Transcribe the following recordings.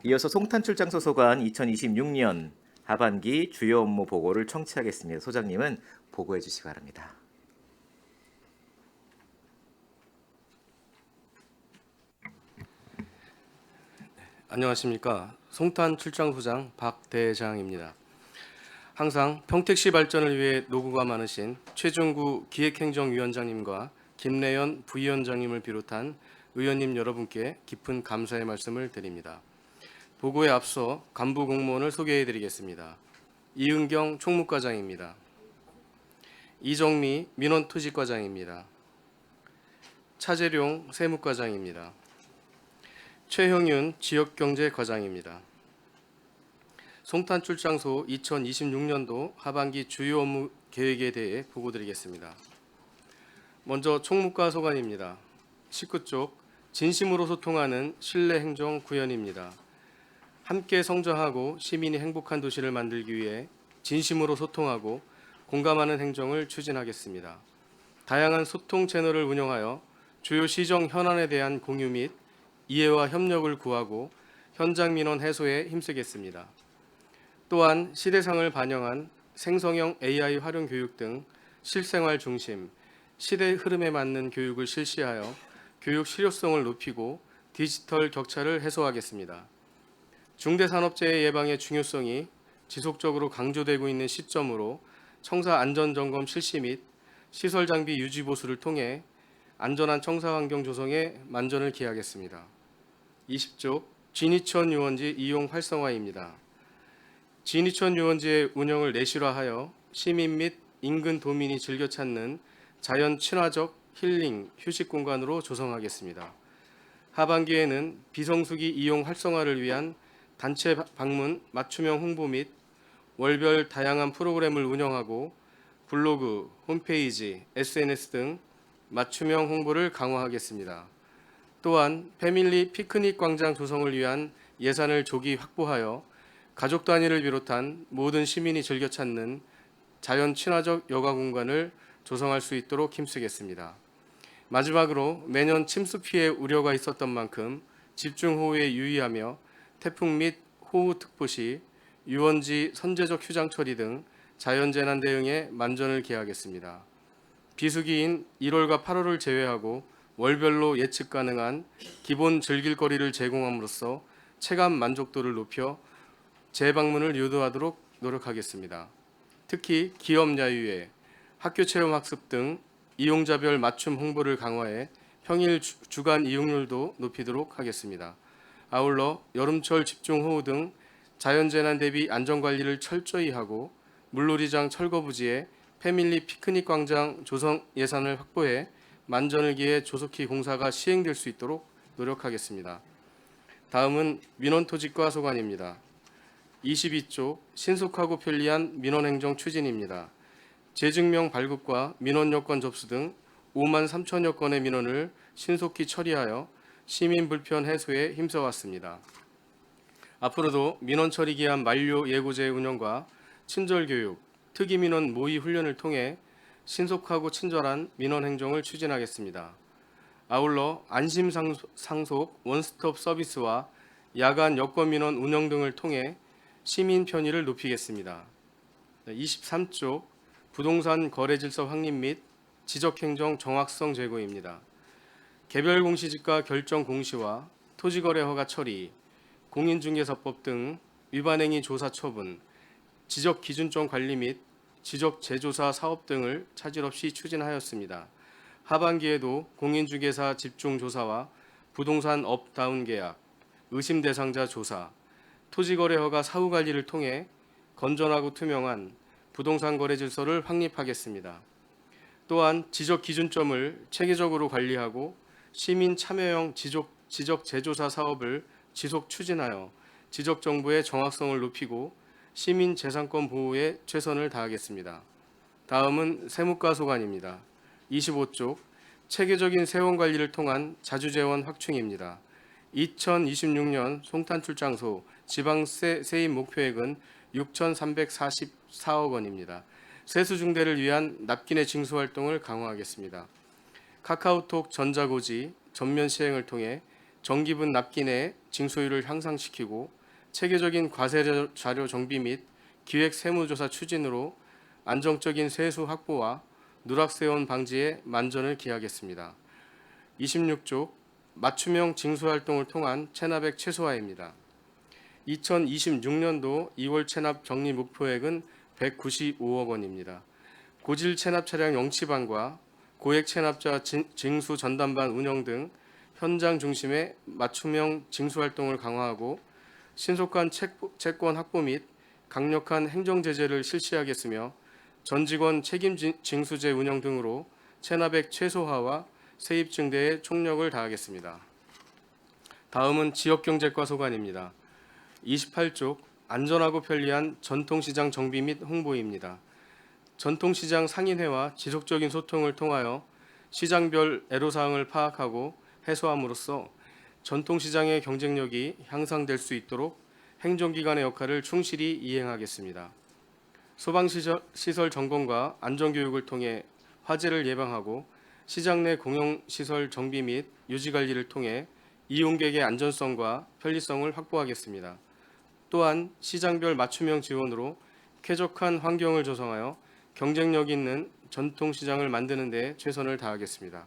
이어서 송탄출장 소관 2026년 하반기 주요 업무 보고를 청취하겠습니다. 소장님은 보고해 주시기 바랍니다. 안녕하십니까. 송탄출장소장 박대장입니다. 항상 평택시 발전을 위해 노고가 많으신 최종구 기획행정위원장님과 김래연 부위원장님을 비롯한 의원님 여러분께 깊은 감사의 말씀을 드립니다. 보고에 앞서 간부 공무원을 소개해 드리겠습니다. 이은경 총무과장입니다. 이정미 민원투지과장입니다. 차재룡 세무과장입니다. 최형윤 지역경제과장입니다. 송탄출장소 2026년도 하반기 주요 업무 계획에 대해 보고드리겠습니다. 먼저 총무과 소관입니다. 19쪽 진심으로 소통하는 신뢰행정 구현입니다. 함께 성장하고 시민이 행복한 도시를 만들기 위해 진심으로 소통하고 공감하는 행정을 추진하겠습니다. 다양한 소통 채널을 운영하여 주요 시정 현안에 대한 공유 및 이해와 협력을 구하고 현장 민원 해소에 힘쓰겠습니다. 또한 시대상을 반영한 생성형 AI 활용 교육 등 실생활 중심, 시대 흐름에 맞는 교육을 실시하여 교육 실효성을 높이고 디지털 격차를 해소하겠습니다. 중대산업재해 예방의 중요성이 지속적으로 강조되고 있는 시점으로 청사 안전점검 실시 및 시설 장비 유지 보수를 통해 안전한 청사 환경 조성에 만전을 기하겠습니다. 20조 진이천 유원지 이용 활성화입니다. 진이천 유원지의 운영을 내실화하여 시민 및 인근 도민이 즐겨 찾는 자연 친화적 힐링 휴식 공간으로 조성하겠습니다. 하반기에는 비성수기 이용 활성화를 위한 단체 방문 맞춤형 홍보 및 월별 다양한 프로그램을 운영하고 블로그, 홈페이지, SNS 등 맞춤형 홍보를 강화하겠습니다. 또한 패밀리 피크닉 광장 조성을 위한 예산을 조기 확보하여 가족 단위를 비롯한 모든 시민이 즐겨 찾는 자연 친화적 여가 공간을 조성할 수 있도록 힘쓰겠습니다. 마지막으로 매년 침수 피해 우려가 있었던 만큼 집중호우에 유의하며 태풍 및 호우 특보 시 유원지 선제적 휴장 처리 등 자연재난 대응에 만전을 기하겠습니다. 비수기인 1월과 8월을 제외하고 월별로 예측 가능한 기본 즐길 거리를 제공함으로써 체감 만족도를 높여 재방문을 유도하도록 노력하겠습니다. 특히 기업 야유회, 학교 체험 학습 등 이용자별 맞춤 홍보를 강화해 평일 주간 이용률도 높이도록 하겠습니다. 아울러 여름철 집중호우 등 자연재난 대비 안전관리를 철저히 하고 물놀이장 철거 부지에 패밀리 피크닉 광장 조성 예산을 확보해 만전을 기해 조속히 공사가 시행될 수 있도록 노력하겠습니다. 다음은 민원토지과 소관입니다. 22조 신속하고 편리한 민원행정 추진입니다. 재증명 발급과 민원 여건 접수 등 5만 3천여 건의 민원을 신속히 처리하여 시민 불편 해소에 힘써왔습니다. 앞으로도 민원 처리 기한 만료 예고제 운영과 친절 교육, 특이 민원 모의 훈련을 통해 신속하고 친절한 민원 행정을 추진하겠습니다. 아울러 안심 상속 원스톱 서비스와 야간 여권 민원 운영 등을 통해 시민 편의를 높이겠습니다. 23조 부동산 거래 질서 확립 및 지적 행정 정확성 제고입니다. 개별 공시지가 결정 공시와 토지거래 허가 처리, 공인중개사법 등 위반행위 조사 처분, 지적 기준점 관리 및 지적 재조사 사업 등을 차질 없이 추진하였습니다. 하반기에도 공인중개사 집중 조사와 부동산 업다운 계약, 의심 대상자 조사, 토지거래 허가 사후 관리를 통해 건전하고 투명한 부동산 거래 질서를 확립하겠습니다. 또한 지적 기준점을 체계적으로 관리하고 시민 참여형 지적 재조사 사업을 지속 추진하여 지적 정보의 정확성을 높이고 시민 재산권 보호에 최선을 다하겠습니다. 다음은 세무과 소관입니다. 25쪽 체계적인 세원 관리를 통한 자주재원 확충입니다. 2026년 송탄출장소 지방세 세입 목표액은 6,344억 원입니다. 세수 중대를 위한 납기내 징수 활동을 강화하겠습니다. 카카오톡 전자고지 전면 시행을 통해 정기분 납기 내 징수율을 향상시키고 체계적인 과세 자료 정비 및 기획 세무조사 추진으로 안정적인 세수 확보와 누락세원 방지에 만전을 기하겠습니다. 26쪽 맞춤형 징수활동을 통한 체납액 최소화입니다. 2026년도 2월 체납 적립 목표액은 195억 원입니다. 고질 체납 차량 영치반과 고액 체납자 징수 전담반 운영 등 현장 중심의 맞춤형 징수 활동을 강화하고 신속한 채권 확보 및 강력한 행정 제재를 실시하겠으며 전 직원 책임 징수제 운영 등으로 체납액 최소화와 세입 증대에 총력을 다하겠습니다. 다음은 지역경제과 소관입니다. 28쪽 안전하고 편리한 전통시장 정비 및 홍보입니다. 전통시장 상인회와 지속적인 소통을 통하여 시장별 애로사항을 파악하고 해소함으로써 전통시장의 경쟁력이 향상될 수 있도록 행정기관의 역할을 충실히 이행하겠습니다. 소방시설 점검과 안전교육을 통해 화재를 예방하고 시장 내 공용시설 정비 및 유지관리를 통해 이용객의 안전성과 편리성을 확보하겠습니다. 또한 시장별 맞춤형 지원으로 쾌적한 환경을 조성하여 경쟁력 있는 전통시장을 만드는 데 최선을 다하겠습니다.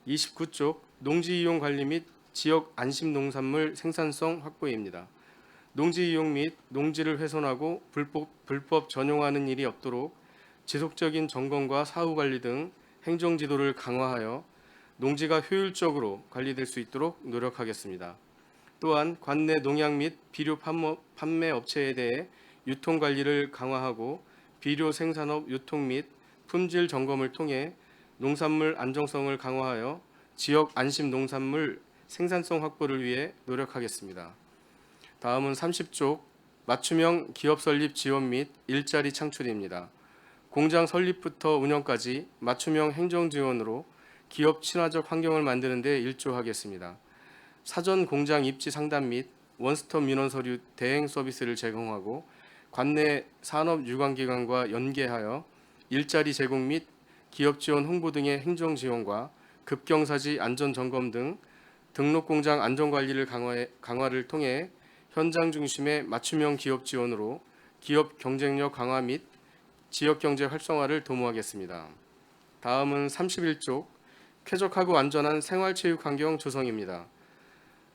29쪽 농지이용 관리 및 지역 안심 농산물 생산성 확보입니다. 농지이용 및 농지를 훼손하고 불법 전용하는 일이 없도록 지속적인 점검과 사후관리 등 행정지도를 강화하여 농지가 효율적으로 관리될 수 있도록 노력하겠습니다. 또한 관내 농약 및 비료 판매 업체에 대해 유통관리를 강화하고 비료 생산업 유통 및 품질 점검을 통해 농산물 안정성을 강화하여 지역 안심 농산물 생산성 확보를 위해 노력하겠습니다. 다음은 30쪽 맞춤형 기업 설립 지원 및 일자리 창출입니다. 공장 설립부터 운영까지 맞춤형 행정 지원으로 기업 친화적 환경을 만드는 데 일조하겠습니다. 사전 공장 입지 상담 및 원스톱 민원 서류 대행 서비스를 제공하고 관내 산업 유관기관과 연계하여 일자리 제공 및 기업 지원 홍보 등의 행정 지원과 급경사지 안전 점검 등 등록 공장 안전 관리를 강화를 통해 현장 중심의 맞춤형 기업 지원으로 기업 경쟁력 강화 및 지역 경제 활성화를 도모하겠습니다. 다음은 31쪽 쾌적하고 안전한 생활체육 환경 조성입니다.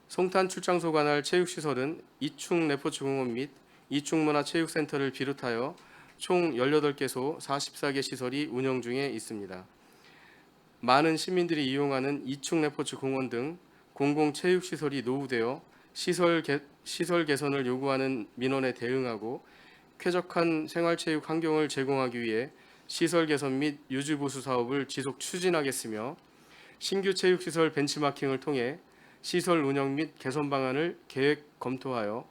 송탄 출장소 관할 체육시설은 이충 레포츠 공원 및 이충 문화체육센터를 비롯하여 총 18개소 44개 시설이 운영 중에 있습니다. 많은 시민들이 이용하는 이충 레포츠 공원 등 공공체육시설이 노후되어 시설 개선을 요구하는 민원에 대응하고 쾌적한 생활체육 환경을 제공하기 위해 시설 개선 및 유지 보수 사업을 지속 추진하겠으며 신규 체육시설 벤치마킹을 통해 시설 운영 및 개선 방안을 계획 검토하여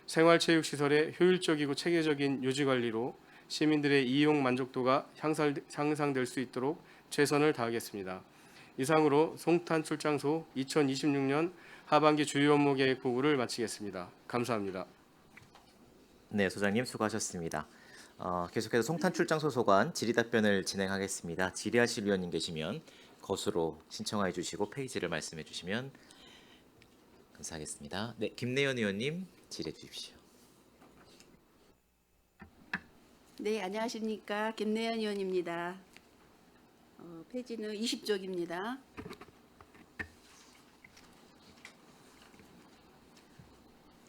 생활체육시설의 효율적이고 체계적인 유지관리로 시민들의 이용 만족도가 향상될 수 있도록 최선을 다하겠습니다. 이상으로 송탄 출장소 2026년 하반기 주요 업무 계획 보고를 마치겠습니다. 감사합니다. 네, 소장님 수고하셨습니다. 계속해서 송탄 출장소 소관 질의답변을 진행하겠습니다. 질의하실 위원님 계시면 거수로 신청해 주시고 페이지를 말씀해 주시면 감사하겠습니다. 네, 김내연 의원님 질의해 주십시오. 네, 안녕하십니까. 김내연 의원입니다. 페이지는 20쪽입니다.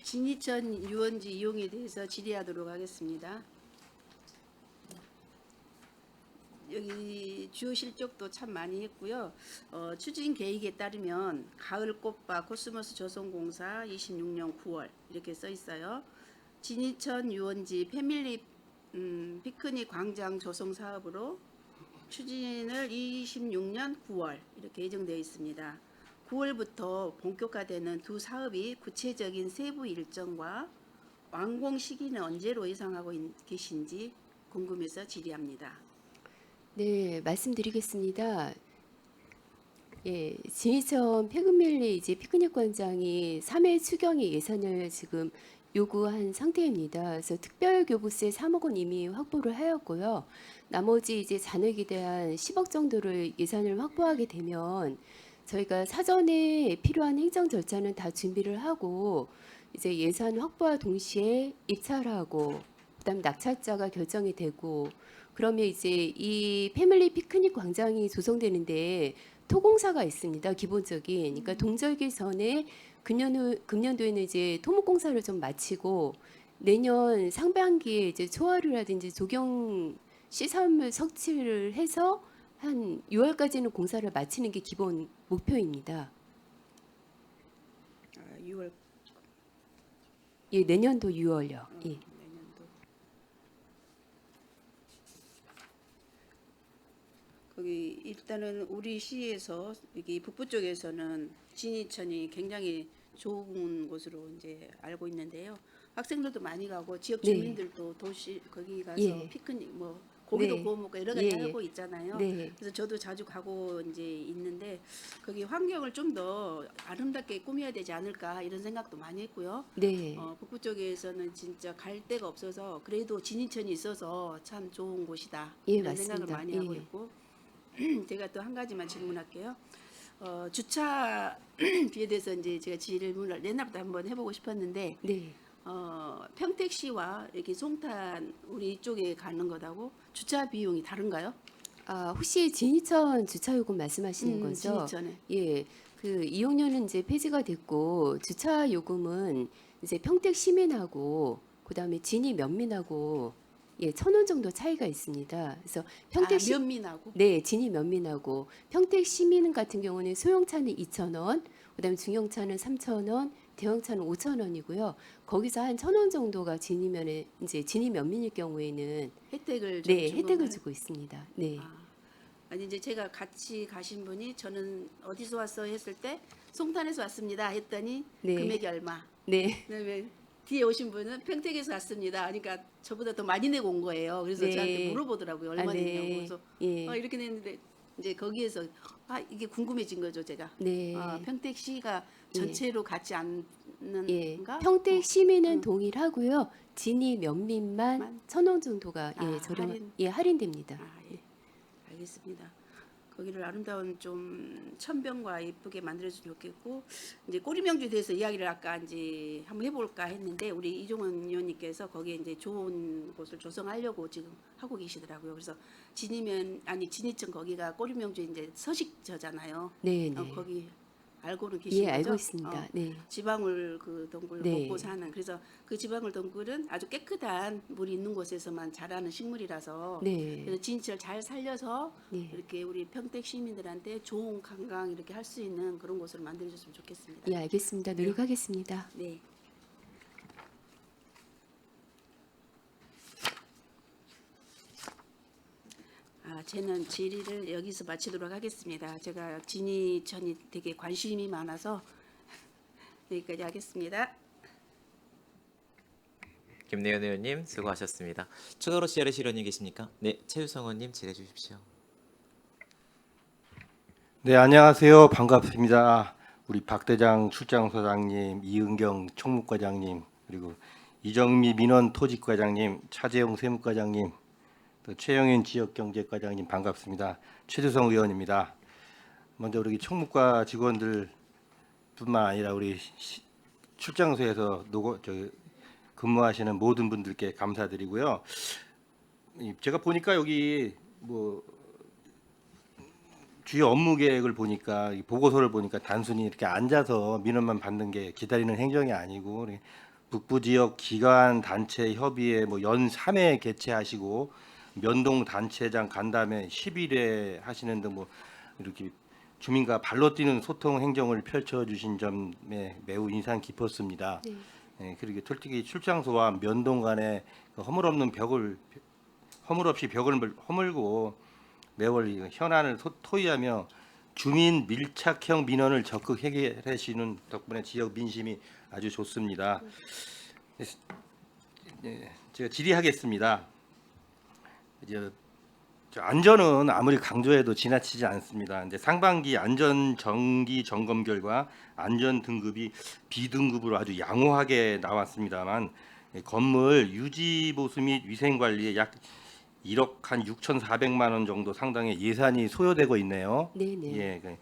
진이천 유원지 이용에 대해서 질의하도록 하겠습니다. 여기 주요 실적도 참 많이 했고요. 추진 계획에 따르면 가을 꽃밭 코스모스 조성공사 26년 9월 이렇게 써 있어요. 진이천 유원지 패밀리 피크닉 광장 조성 사업으로 추진을 26년 9월 이렇게 예정되어 있습니다. 9월부터 본격화되는 두 사업이 구체적인 세부 일정과 완공 시기는 언제로 예상하고 계신지 궁금해서 질의합니다. 네, 말씀드리겠습니다. 예, 진이천 패밀리 이제 피크닉 광장이 3회 추경의 예산을 지금 요구한 상태입니다. 그래서 특별교부세 3억 원 이미 확보를 하였고요. 나머지 이제 잔액에 대한 10억 정도를 예산을 확보하게 되면 저희가 사전에 필요한 행정 절차는 다 준비를 하고 이제 예산 확보와 동시에 입찰을 하고 그다음 낙찰자가 결정이 되고 그러면 이제 이 패밀리 피크닉 광장이 조성되는데 토공사가 있습니다. 기본적인. 그러니까 동절기 전에 금년도에는 이제 토목공사를 좀 마치고 내년 상반기에 이제 초하루라든지 조경 시설물 설치를 해서 한 6월까지는 공사를 마치는 게 기본 목표입니다. 6월 예, 내년도 6월요. 예. 내년도. 거기 일단은 우리 시에서 여기 북부 쪽에서는 진이천이 굉장히 좋은 곳으로 이제 알고 있는데요. 학생들도 많이 가고 지역 네. 주민들도 도시 거기 가서 예. 피크닉 뭐 고기도 네. 구워 먹고 여러 가지 예, 예. 하고 있잖아요. 네. 그래서 저도 자주 가고 이제 있는데 거기 환경을 좀 더 아름답게 꾸며야 되지 않을까 이런 생각도 많이 했고요. 네. 북부 쪽에서는 진짜 갈 데가 없어서 그래도 진이천이 있어서 참 좋은 곳이다 예, 이런 생각을 맞습니다. 많이 하고 예. 있고 제가 또 한 가지만 질문할게요. 주차비에 대해서 이제 제가 질문을 옛날부터 한번 해보고 싶었는데 네. 평택시와 이렇게 송탄 우리 이쪽에 가는 것하고 주차 비용이 다른가요? 아, 혹시 진이천 주차 요금 말씀하시는 거죠? 진이천에. 예. 그 이용료는 이제 폐지가 됐고 주차 요금은 이제 평택 시민하고 그다음에 진이 면민하고 예, 1,000원 정도 차이가 있습니다. 그래서 평택 시 면민하고 네, 진이 면민하고 평택 시민 같은 경우는 소형차는 2,000원, 그다음에 중형차는 3,000원, 대형차는 5,000원이고요. 거기서 한 1,000원 정도가 진이면에 이제 진이 면민일 경우에는 혜택을 네, 준 혜택을 건가요? 주고 있습니다. 네. 아니 이제 제가 같이 가신 분이 저는 어디서 왔어 했을 때 송탄에서 왔습니다 했더니 네. 금액이 얼마? 네. 그다음에 뒤에 오신 분은 평택에서 왔습니다. 그러니까 저보다 더 많이 내고 온 거예요. 그래서 네. 저한테 물어보더라고요. 얼마 아, 네. 냈냐고. 그래서 예. 이렇게 냈는데 이제 거기에서 이게 궁금해진 거죠, 제가. 네. 평택시가 예. 전체로 같지 예. 않는가? 평택 시민은 음. 동일하고요. 진이 면민만 만? 1,000원 정도가 예, 아, 저렴 할인. 예, 할인됩니다. 예. 알겠습니다. 거기를 아름다운 좀 천변과 예쁘게 만들어주면 좋겠고 이제 꼬리명주에 대해서 이야기를 아까 이제 한번 해볼까 했는데 우리 이종원 의원님께서 거기에 이제 좋은 곳을 조성하려고 지금 하고 계시더라고요. 그래서 진이천 거기가 꼬리명주 이제 서식저잖아요. 네, 네. 거기 알고는 계신 예, 거죠? 알고 있습니다. 네. 지방울 그 동굴 네. 먹고 사는 그래서 그 지방울 동굴은 아주 깨끗한 물이 있는 곳에서만 자라는 식물이라서 네. 그래서 진치를 잘 살려서 네. 이렇게 우리 평택 시민들한테 좋은 관광 이렇게 할 수 있는 그런 곳을 만들어줬으면 좋겠습니다. 예, 알겠습니다. 노력하겠습니다. 네. 저는 질의를 여기서 마치도록 하겠습니다. 제가 진이천이 되게 관심이 많아서 여기까지 하겠습니다. 김내연 의원님 수고하셨습니다. 추가로 질의 실현이 계십니까? 네, 최유성 의원님 질의해 주십시오. 네, 안녕하세요. 반갑습니다. 우리 박대장 출장소장님, 이은경 총무과장님, 그리고 이정미 민원 토지과장님, 차재용 세무과장님, 또 최영인 지역경제과장님 반갑습니다. 최주성 의원입니다. 먼저 우리 총무과 직원들뿐만 아니라 우리 출장소에서 근무하시는 모든 분들께 감사드리고요. 제가 보니까 여기 뭐 주요 업무 계획을 보니까 이 보고서를 보니까 단순히 이렇게 앉아서 민원만 받는 게 기다리는 행정이 아니고 우리 북부 지역 기관 단체 협의회 뭐 연 3회 개최하시고 면동 단체장 간담회 10일에 하시는 등 뭐 이렇게 주민과 발로 뛰는 소통 행정을 펼쳐 주신 점에 매우 인상 깊었습니다. 네. 예, 그리고 특히 출장소와 면동 간에 그 허물없이 벽을 허물고 매월 이 현안을 토의하며 주민 밀착형 민원을 적극 해결하시는 덕분에 지역 민심이 아주 좋습니다. 제가 질의하겠습니다. 이제 안전은 아무리 강조해도 지나치지 않습니다. 이제 상반기 안전 정기 점검 결과 안전 등급이 B등급으로 아주 양호하게 나왔습니다만 건물 유지 보수 및 위생 관리에 약 1억 한 6,400만 원 정도 상당의 예산이 소요되고 있네요. 네, 네. 예,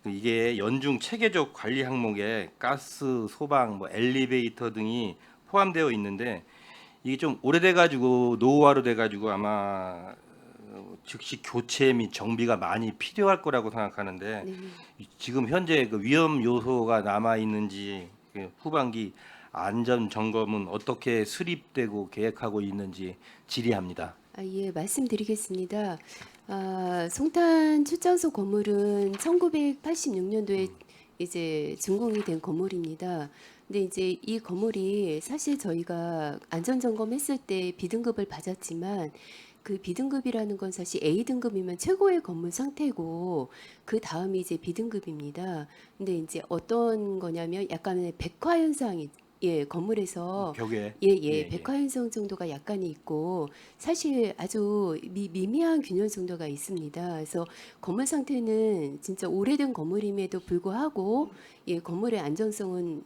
이게 연중 체계적 관리 항목에 가스, 소방, 뭐 엘리베이터 등이 포함되어 있는데 이게 좀 오래돼 가지고 노후화로 돼 가지고 아마 즉시 교체 및 정비가 많이 필요할 거라고 생각하는데 네. 지금 현재 그 위험 요소가 남아 있는지 후반기 안전 점검은 어떻게 수립되고 계획하고 있는지 질의합니다. 예, 말씀드리겠습니다. 송탄 출장소 건물은 1986년도에 이제 준공이 된 건물입니다. 근데 이제 이 건물이 사실 저희가 안전 점검했을 때 B등급을 받았지만 그 B등급이라는 건 사실 A등급이면 최고의 건물 상태고 그 다음이 이제 B등급입니다. 근데 이제 어떤 거냐면 약간의 백화 현상이 건물에서 벽에 백화 현상 정도가 약간이 있고 사실 아주 미미한 균열 정도가 있습니다. 그래서 건물 상태는 진짜 오래된 건물임에도 불구하고 건물의 안전성은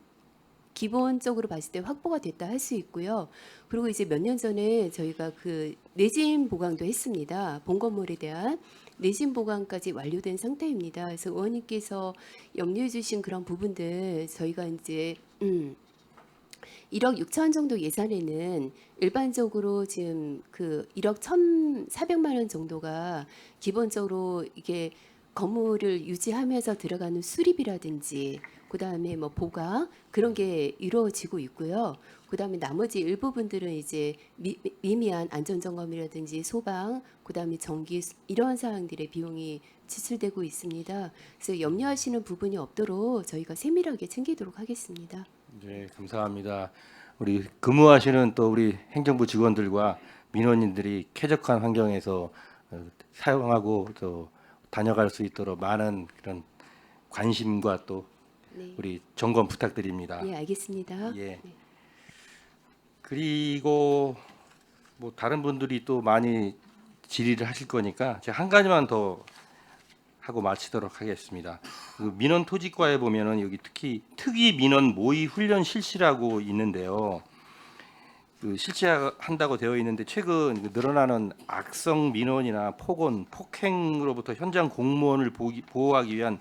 기본적으로 봤을 때 확보가 됐다 할 수 있고요. 그리고 이제 몇 년 전에 저희가 그 내진 보강도 했습니다. 본 건물에 대한 내진 보강까지 완료된 상태입니다. 그래서 의원님께서 염려해 주신 그런 부분들 저희가 이제 1억 6천 정도 예산에는 일반적으로 지금 그 1억 1,400만 원 정도가 기본적으로 이게 건물을 유지하면서 들어가는 수리비라든지 그다음에 뭐 보강 그런 게 이루어지고 있고요. 그다음에 나머지 일부분들은 이제 미미한 안전 점검이라든지 소방, 그다음에 전기 이런 사항들의 비용이 지출되고 있습니다. 그래서 염려하시는 부분이 없도록 저희가 세밀하게 챙기도록 하겠습니다. 네, 감사합니다. 우리 근무하시는 또 우리 행정부 직원들과 민원인들이 쾌적한 환경에서 사용하고 또 다녀갈 수 있도록 많은 그런 관심과 또 네. 우리 점검 부탁드립니다. 예, 알겠습니다. 예. 네. 그리고 뭐 다른 분들이 또 많이 질의를 하실 거니까 제가 한 가지만 더 하고 마치도록 하겠습니다. 그 민원 토지과에 보면은 여기 특히 특위 민원 모의 훈련 실시라고 있는데요. 그 실시한다고 되어 있는데 최근 그 늘어나는 악성 민원이나 폭언, 폭행으로부터 현장 공무원을 보호하기 위한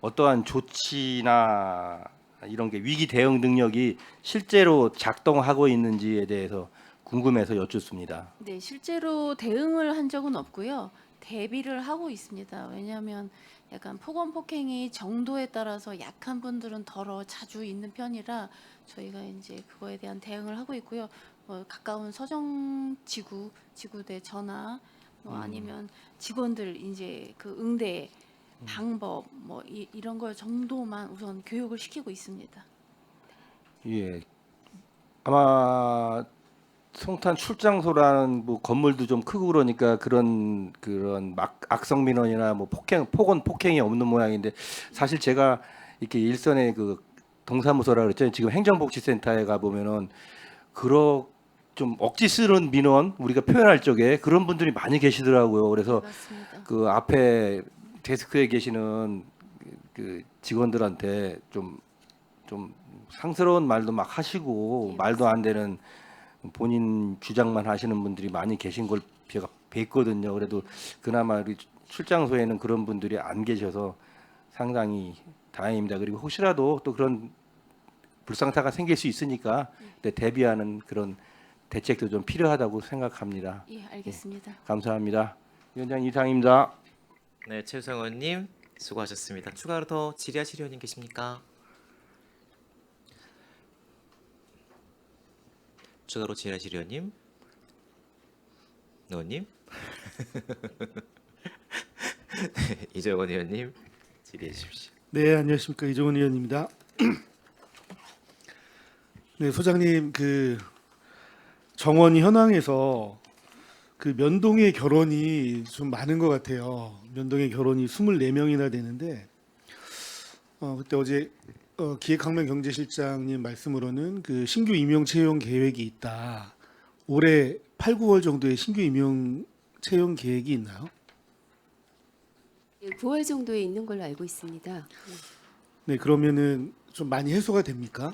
어떠한 조치나 이런 게 위기 대응 능력이 실제로 작동하고 있는지에 대해서 궁금해서 여쭙습니다. 네, 실제로 대응을 한 적은 없고요. 대비를 하고 있습니다. 왜냐하면 약간 폭언 폭행이 정도에 따라서 약한 분들은 덜어 자주 있는 편이라 저희가 이제 그거에 대한 대응을 하고 있고요. 가까운 서정 지구대 전화 아니면 직원들 이제 그 응대 방법 이런 걸 정도만 우선 교육을 시키고 있습니다. 예, 아마 송탄 출장소라는 뭐 건물도 좀 크고 그러니까 그런 악성 민원이나 뭐 폭언 폭행이 없는 모양인데 사실 제가 이렇게 일선에 그 동사무소라 그랬죠. 지금 행정복지센터에 가 보면은 그런 좀 억지 쓰는 민원 우리가 표현할 적에 그런 분들이 많이 계시더라고요. 그래서 맞습니다. 그 앞에 데스크에 계시는 그 직원들한테 좀 상스러운 말도 막 하시고 예, 말도 안 되는 본인 주장만 하시는 분들이 많이 계신 걸 제가 뵀거든요. 그래도 그나마 우리 출장소에는 그런 분들이 안 계셔서 상당히 다행입니다. 그리고 혹시라도 또 그런 불상사가 생길 수 있으니까 대비하는 그런 대책도 좀 필요하다고 생각합니다. 예, 알겠습니다. 감사합니다. 위원장 이상입니다. 네, 최우성 의원님 수고하셨습니다. 추가로 더 질의하실 의원님 계십니까? 추가로 질의하실 의원님? 의원님? 네, 이정원 의원님 질의해 주십시오. 네, 안녕하십니까. 이종훈 의원입니다. 네, 소장님 그 정원 현황에서 그 면동의 결혼이 좀 많은 것 같아요. 면동의 결혼이 24명이나 되는데 그때 어제 기획학명경제실장님 말씀으로는 그 신규 임용 채용 계획이 있다. 올해 8, 9월 정도에 신규 임용 채용 계획이 있나요? 9월 정도에 있는 걸로 알고 있습니다. 네, 그러면은 좀 많이 해소가 됩니까?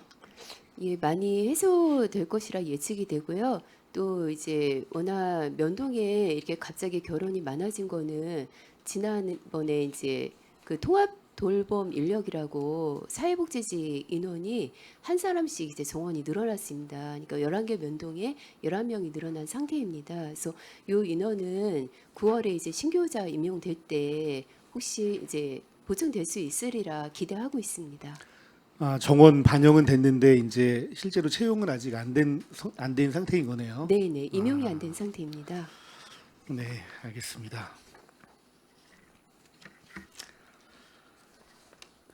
예, 많이 해소될 것이라 예측이 되고요. 또 이제 워낙 면동에 이렇게 갑자기 결혼이 많아진 거는 지난번에 이제 그 통합 돌봄 인력이라고 사회복지직 인원이 한 사람씩 이제 정원이 늘어났습니다. 그러니까 11개 면동에 11명이 늘어난 상태입니다. 그래서 요 인원은 9월에 이제 신규자 임용될 때 혹시 이제 보충될 수 있으리라 기대하고 있습니다. 아, 정원 반영은 됐는데 이제 실제로 채용은 아직 안 된 상태인 거네요. 네, 네. 임용이 안 된 상태입니다. 네, 알겠습니다.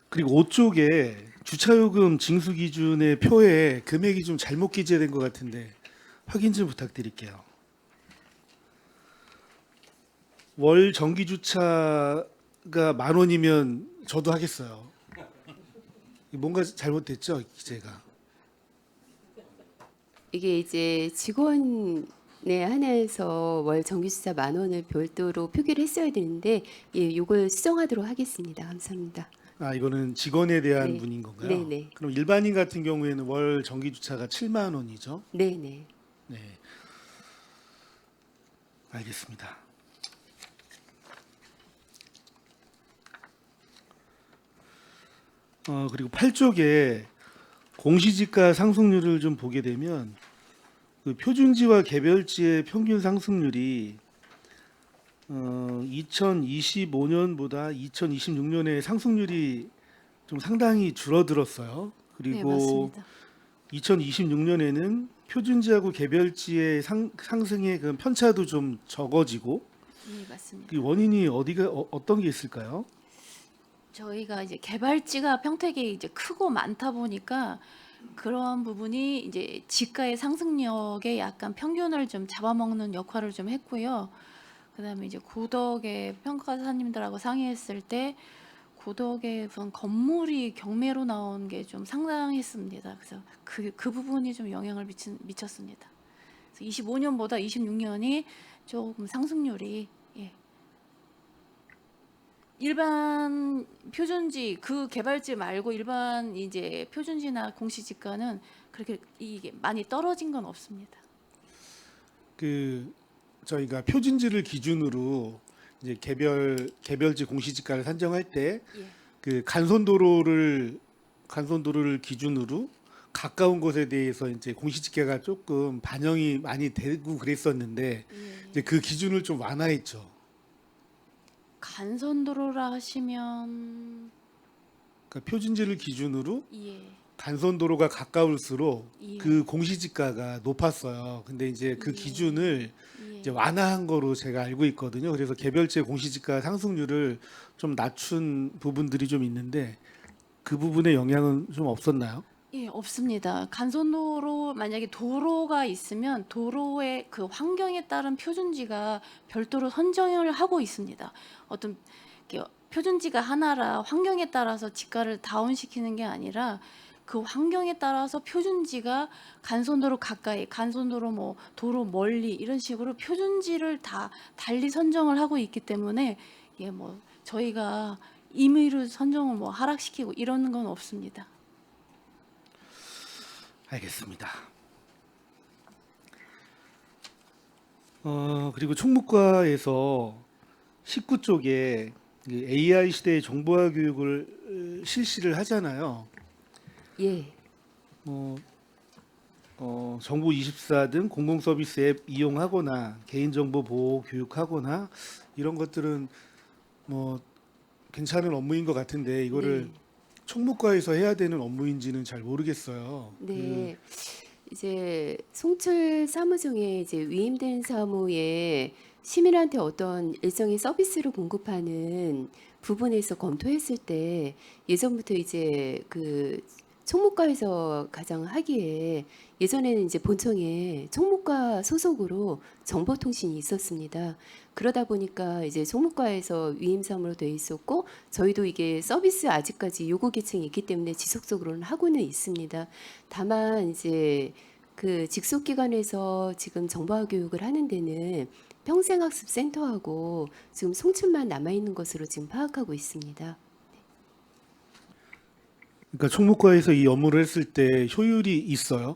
그리고 5쪽에 주차요금 징수 기준의 표에 금액이 좀 잘못 기재된 것 같은데 확인 좀 부탁드릴게요. 월 정기 주차가 10,000원이면 저도 하겠어요. 뭔가 잘못됐죠, 기재가. 이게 이제 직원에 한해서 월 정기주차 10,000원을 별도로 표기를 했어야 되는데 예, 요걸 수정하도록 하겠습니다. 감사합니다. 아, 이거는 직원에 대한 네. 분인 건가요? 네, 네. 그럼 일반인 같은 경우에는 월 정기 주차가 70,000원이죠? 네, 네. 네. 알겠습니다. 그리고 8쪽에 공시지가 상승률을 좀 보게 되면 그 표준지와 개별지의 평균 상승률이 2025년보다 2026년에 상승률이 좀 상당히 줄어들었어요. 네, 그리고 맞습니다. 2026년에는 표준지하고 개별지의 상승의 그 편차도 좀 적어지고 네, 맞습니다. 그 원인이 어떤 게 있을까요? 저희가 이제 개발지가 평택에 이제 크고 많다 보니까 그러한 부분이 이제 지가의 상승력에 약간 평균을 좀 잡아먹는 역할을 좀 했고요. 그다음에 이제 고덕의 평가사님들하고 상의했을 때 고덕의 우선 건물이 경매로 나온 게 좀 상당했습니다. 그래서 그 부분이 좀 영향을 미쳤습니다. 그래서 25년보다 26년이 조금 상승률이 예. 일반 표준지 그 개발지 말고 일반 이제 표준지나 공시지가는 그렇게 이게 많이 떨어진 건 없습니다. 그 저희가 표준지를 기준으로 이제 개별지 공시지가를 산정할 때 예. 그 간선도로를 기준으로 가까운 곳에 대해서 이제 공시지가가 조금 반영이 많이 되고 그랬었는데 예. 이제 그 기준을 좀 완화했죠. 간선도로라 하시면 그러니까 표준지를 기준으로 예. 간선도로가 가까울수록 예. 그 공시지가가 높았어요. 근데 이제 그 예. 기준을 예. 이제 완화한 거로 제가 알고 있거든요. 그래서 개별지 공시지가 상승률을 좀 낮춘 부분들이 좀 있는데 그 부분에 영향은 좀 없었나요? 예, 없습니다. 간선도로 만약에 도로가 있으면 도로의 그 환경에 따른 표준지가 별도로 선정을 하고 있습니다. 어떤 이렇게 표준지가 하나라 환경에 따라서 지가를 다운시키는 게 아니라 그 환경에 따라서 표준지가 간선도로 가까이, 간선도로 뭐 도로 멀리 이런 식으로 표준지를 다 달리 선정을 하고 있기 때문에 예, 뭐 저희가 임의로 선정을 뭐 하락시키고 이러는 건 없습니다. 알겠습니다. 그리고 총무과에서 19쪽에 AI 시대의 정보화 교육을 실시를 하잖아요. 예. 정보24 등 공공서비스 앱 이용하거나 개인정보 보호 교육하거나 이런 것들은 뭐 괜찮은 업무인 것 같은데 이거를 네. 총무과에서 해야 되는 업무인지는 잘 모르겠어요. 네. 이제 송출 사무 중에 이제 위임된 사무에 시민한테 어떤 일정의 서비스를 공급하는 부분에서 검토했을 때 예전부터 이제 그 총무과에서 가장 하기에 예전에는 이제 본청에 총무과 소속으로 정보통신이 있었습니다. 그러다 보니까 이제 총무과에서 위임사무로 돼 있었고 저희도 이게 서비스 아직까지 요구 계층이 있기 때문에 지속적으로는 하고는 있습니다. 다만 이제 그 직속기관에서 지금 정보화 교육을 하는 데는 평생학습센터하고 지금 송출만 남아 있는 것으로 지금 파악하고 있습니다. 그러니까 총무과에서 이 업무를 했을 때 효율이 있어요.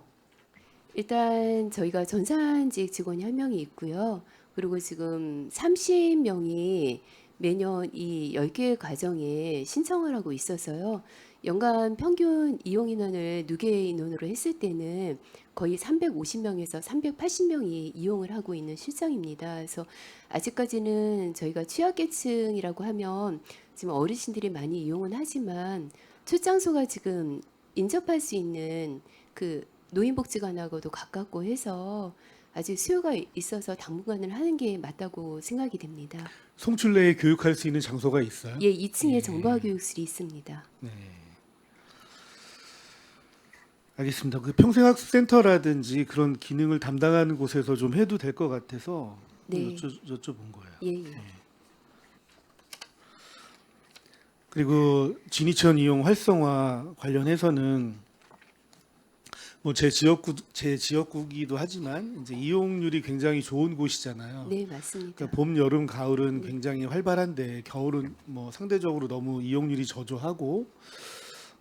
일단 저희가 전산직 직원이 1명이 있고요. 그리고 지금 30명이 매년 이 10개 과정에 신청을 하고 있어서요. 연간 평균 이용 인원을 누계 인원으로 했을 때는 거의 350명에서 380명이 이용을 하고 있는 실정입니다. 그래서 아직까지는 저희가 취약계층이라고 하면 지금 어르신들이 많이 이용은 하지만 출장소가 지금 인접할 수 있는 그 노인복지관하고도 가깝고 해서 아직 수요가 있어서 당분간을 하는 게 맞다고 생각이 됩니다. 송출 내에 교육할 수 있는 장소가 있어요? 예, 2층에 예. 정보화 교육실이 있습니다. 네. 알겠습니다. 그 평생학습센터라든지 그런 기능을 담당하는 곳에서 좀 해도 될 것 같아서 네. 여쭤본 거예요. 예, 예. 그리고 진이천 이용 활성화 관련해서는 뭐 제 지역구이기도 하지만 이제 이용률이 굉장히 좋은 곳이잖아요. 네, 맞습니다. 그러니까 봄, 여름, 가을은 굉장히 활발한데 겨울은 뭐 상대적으로 너무 이용률이 저조하고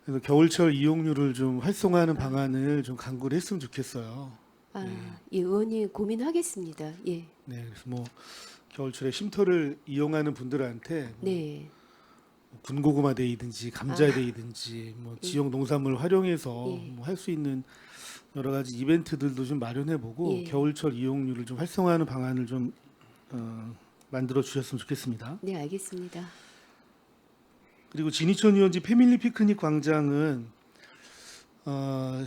그래서 겨울철 이용률을 좀 활성화하는 방안을 좀 강구를 했으면 좋겠어요. 예, 의원님 고민하겠습니다. 예, 네, 그래서 뭐 겨울철에 쉼터를 이용하는 분들한테 뭐 네, 군고구마 데이든지 감자 데이든지 뭐 지역 농산물 활용해서 예. 뭐 할 수 있는 여러 가지 이벤트들도 좀 마련해보고 예. 겨울철 이용률을 좀 활성화하는 방안을 좀 만들어 주셨으면 좋겠습니다. 네, 알겠습니다. 그리고 진이천 유원지 패밀리 피크닉 광장은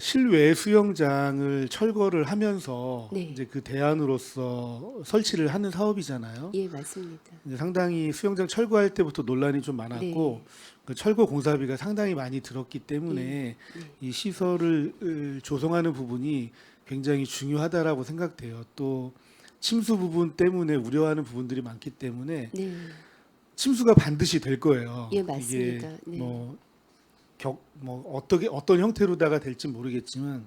실외 수영장을 철거를 하면서 네. 이제 그 대안으로서 설치를 하는 사업이잖아요. 예, 맞습니다. 이제 상당히 수영장 철거할 때부터 논란이 좀 많았고 그 철거 공사비가 상당히 많이 들었기 때문에 이 시설을 조성하는 부분이 굉장히 중요하다라고 생각돼요. 또 침수 부분 때문에 우려하는 부분들이 많기 때문에 네, 침수가 반드시 될 거예요. 예, 맞습니다. 이게 네. 어떤 형태로다가 될지 모르겠지만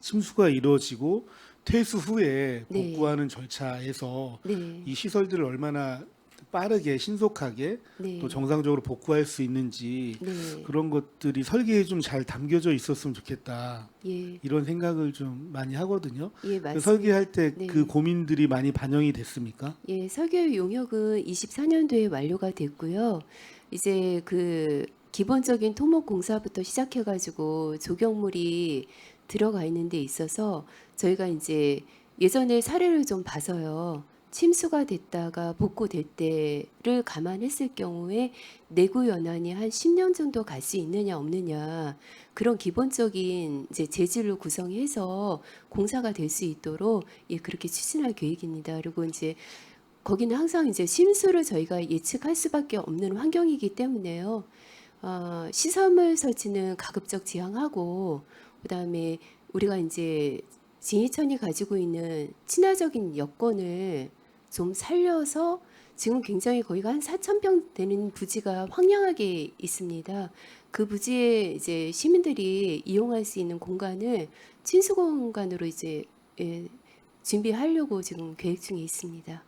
침수가 이루어지고 퇴수 후에 네. 복구하는 절차에서 네, 이 시설들을 얼마나 빠르게 신속하게 네, 또 정상적으로 복구할 수 있는지 네, 그런 것들이 설계에 좀 잘 담겨져 있었으면 좋겠다 예, 이런 생각을 좀 많이 하거든요. 예, 그 맞습니다. 설계할 때 네. 그 고민들이 많이 반영이 됐습니까? 예, 설계 용역은 24년도에 완료가 됐고요. 이제 그 기본적인 토목 공사부터 시작해가지고 조경물이 들어가 있는 데 있어서 저희가 이제 예전에 사례를 좀 봐서요. 침수가 됐다가 복구될 때를 감안했을 경우에 내구 연한이 한 10년 정도 갈 수 있느냐 없느냐 그런 기본적인 이제 재질로 구성해서 공사가 될 수 있도록 예, 그렇게 추진할 계획입니다. 그리고 이제 거기는 항상 이제 심수를 저희가 예측할 수밖에 없는 환경이기 때문에요. 시설물 설치는 가급적 지향하고 그다음에 우리가 이제 진이천이 가지고 있는 친화적인 여건을 좀 살려서 지금 굉장히 거의가 한 4,000평 되는 부지가 황량하게 있습니다. 그 부지에 이제 시민들이 이용할 수 있는 공간을 친수 공간으로 이제 준비하려고 지금 계획 중에 있습니다.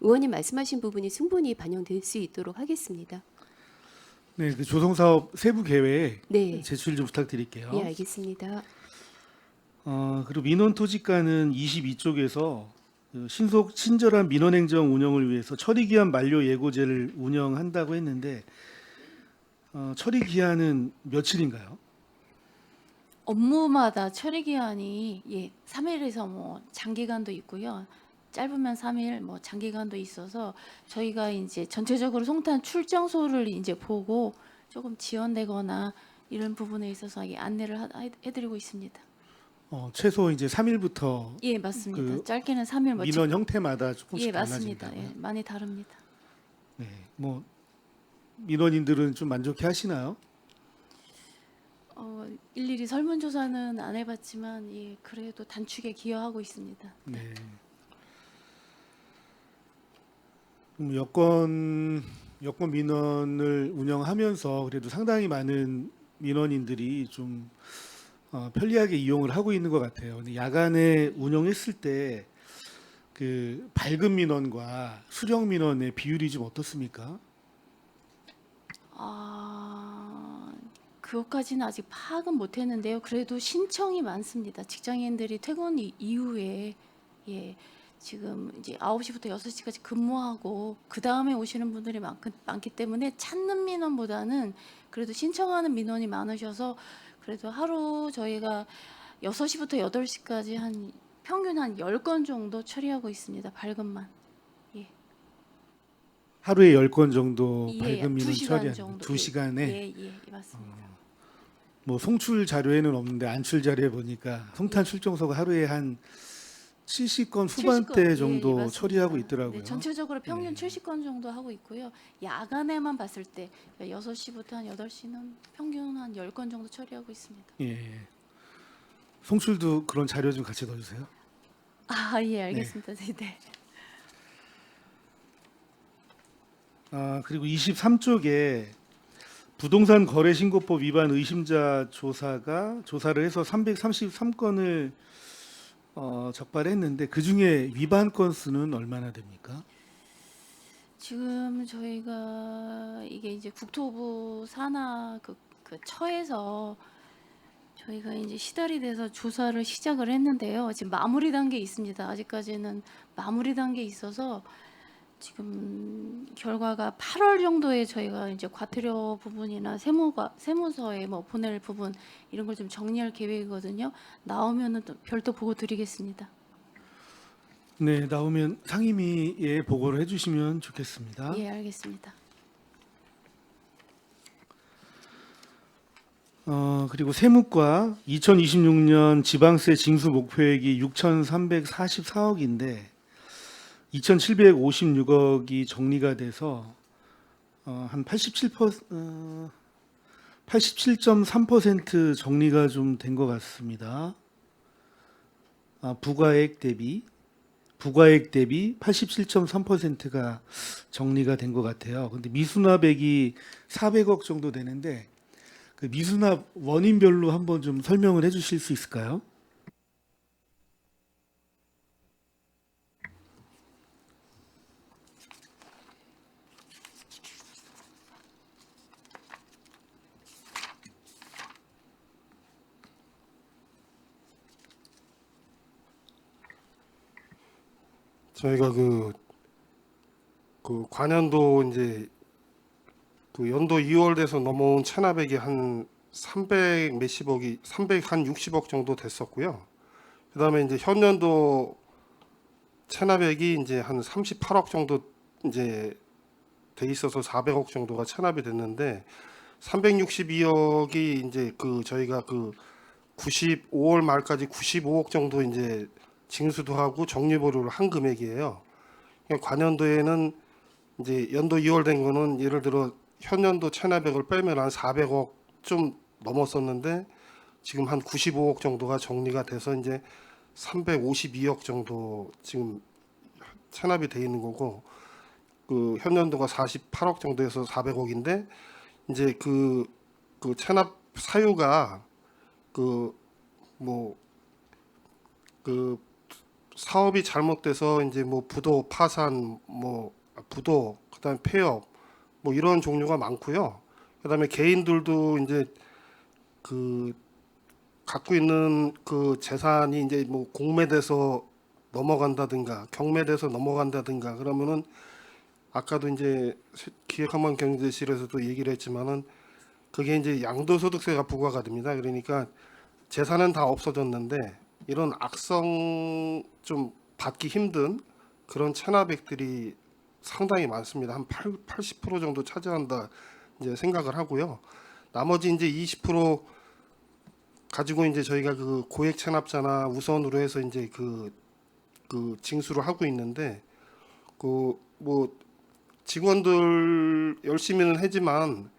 의원님 말씀하신 부분이 충분히 반영될 수 있도록 하겠습니다. 네, 그 조성 사업 세부 계획 네, 제출 좀 부탁드릴게요. 예, 알겠습니다. 그리고 민원 토지가는 22쪽에서 친절한 민원 행정 운영을 위해서 처리 기한 만료 예고제를 운영한다고 했는데 처리 기한은 며칠인가요? 업무마다 처리 기한이 3일에서 뭐 장기간도 있고요. 짧으면 3일, 뭐 장기간도 있어서 저희가 이제 전체적으로 송탄 출장소를 이제 보고 조금 지연되거나 이런 부분에 있어서 안내를 해드리고 있습니다. 최소 이제 3일부터 예, 맞습니다. 그 짧게는 3일, 뭐 민원 형태마다 예, 조금씩 맞습니다. 달라진다고요? 예, 많이 다릅니다. 네, 뭐 민원인들은 좀 만족해 하시나요? 일일이 설문조사는 안 해봤지만 그래도 단축에 기여하고 있습니다. 네. 그럼 여권 민원을 운영하면서 그래도 상당히 많은 민원인들이 좀 편리하게 이용을 하고 있는 것 같아요. 근데 야간에 운영했을 때 그 밝은 민원과 수령 민원의 비율이 좀 어떻습니까? 그것까지는 아직 파악은 못했는데요. 그래도 신청이 많습니다. 직장인들이 퇴근 이후에 지금 이제 9시부터 6시까지 근무하고 그 다음에 오시는 분들이 많기 때문에 찾는 민원보다는 그래도 신청하는 민원이 많으셔서 그래도 하루 저희가 6시부터 8시까지 한 평균 한 10건 정도 처리하고 있습니다. 발급만. 하루에 10건 정도 예, 발급 민원 2시간 처리하는 정도. 2시간에 예, 맞습니다. 뭐 송출 자료에는 없는데 안출 자료에 보니까 송탄 출정소가 하루에 한 70건 후반대 70건, 정도 맞습니다. 처리하고 있더라고요. 네, 전체적으로 평균 예. 70건 정도 하고 있고요. 야간에만 봤을 때 6시부터 한 8시는 평균 한 10건 정도 처리하고 있습니다. 예. 송출도 그런 자료 좀 같이 넣어주세요. 아, 예, 알겠습니다. 네. 그리고 23쪽에 부동산 거래 신고법 위반 의심자 조사를 해서 333건을 적발했는데 그 중에 위반 건수는 얼마나 됩니까? 지금 저희가 이게 이제 국토부 산하 그 처에서 저희가 이제 시달이 돼서 조사를 시작을 했는데요. 지금 마무리 단계에 있습니다. 아직까지는 마무리 단계에 있어서 지금 결과가 8월 정도에 저희가 이제 과태료 부분이나 세무서에 뭐 보낼 부분 이런 걸 좀 정리할 계획이거든요. 나오면은 또 별도 보고 드리겠습니다. 네, 나오면 상임위에 보고를 해주시면 좋겠습니다. 예, 알겠습니다. 그리고 세무과 2026년 지방세 징수 목표액이 6,344억인데 2,756억이 정리가 돼서 한 87.3% 정리가 좀 된 것 같습니다. 부가액 대비 87.3%가 정리가 된 것 같아요. 근데 미수납액이 400억 정도 되는데 그 미수납 원인별로 한번 좀 설명을 해주실 수 있을까요? 저희가 관연도 이제 그 연도 2월 돼서 넘어온 체납액이 한 300 몇십억이 360억 정도 됐었고요. 그다음에 이제 현년도 체납액이 이제 한 38억 정도 이제 돼 있어서 400억 정도가 체납이 됐는데 362억이 이제 저희가 5월 말까지 95억 정도 이제 징수도 하고 정리보료를 한 금액이에요. 그러니까 관연도에는 이제 연도 2월 된 거는 예를 들어 현년도 체납액을 빼면 한 400억 좀 넘었었는데 지금 한 95억 정도가 정리가 돼서 이제 352억 정도 지금 체납이 돼 있는 거고 현년도가 48억 정도에서 400억인데 이제 그 체납 사유가 사업이 잘못돼서 이제 뭐 부도 파산 부도 그다음에 폐업 이런 종류가 많고요. 그다음에 개인들도 이제 갖고 있는 재산이 이제 뭐 공매돼서 넘어간다든가 경매돼서 넘어간다든가 그러면은 아까도 이제 기획항만경제실에서도 얘기를 했지만은 그게 이제 양도소득세가 부과가 됩니다. 그러니까 재산은 다 없어졌는데 이런 악성 좀 받기 힘든 그런 체납액들이 상당히 많습니다. 한 80% 정도 차지한다 이제 생각을 하고요. 나머지 이제 20% 가지고 이제 저희가 고액 체납자나 우선으로 해서 이제 징수를 하고 있는데 뭐 직원들 열심히는 하지만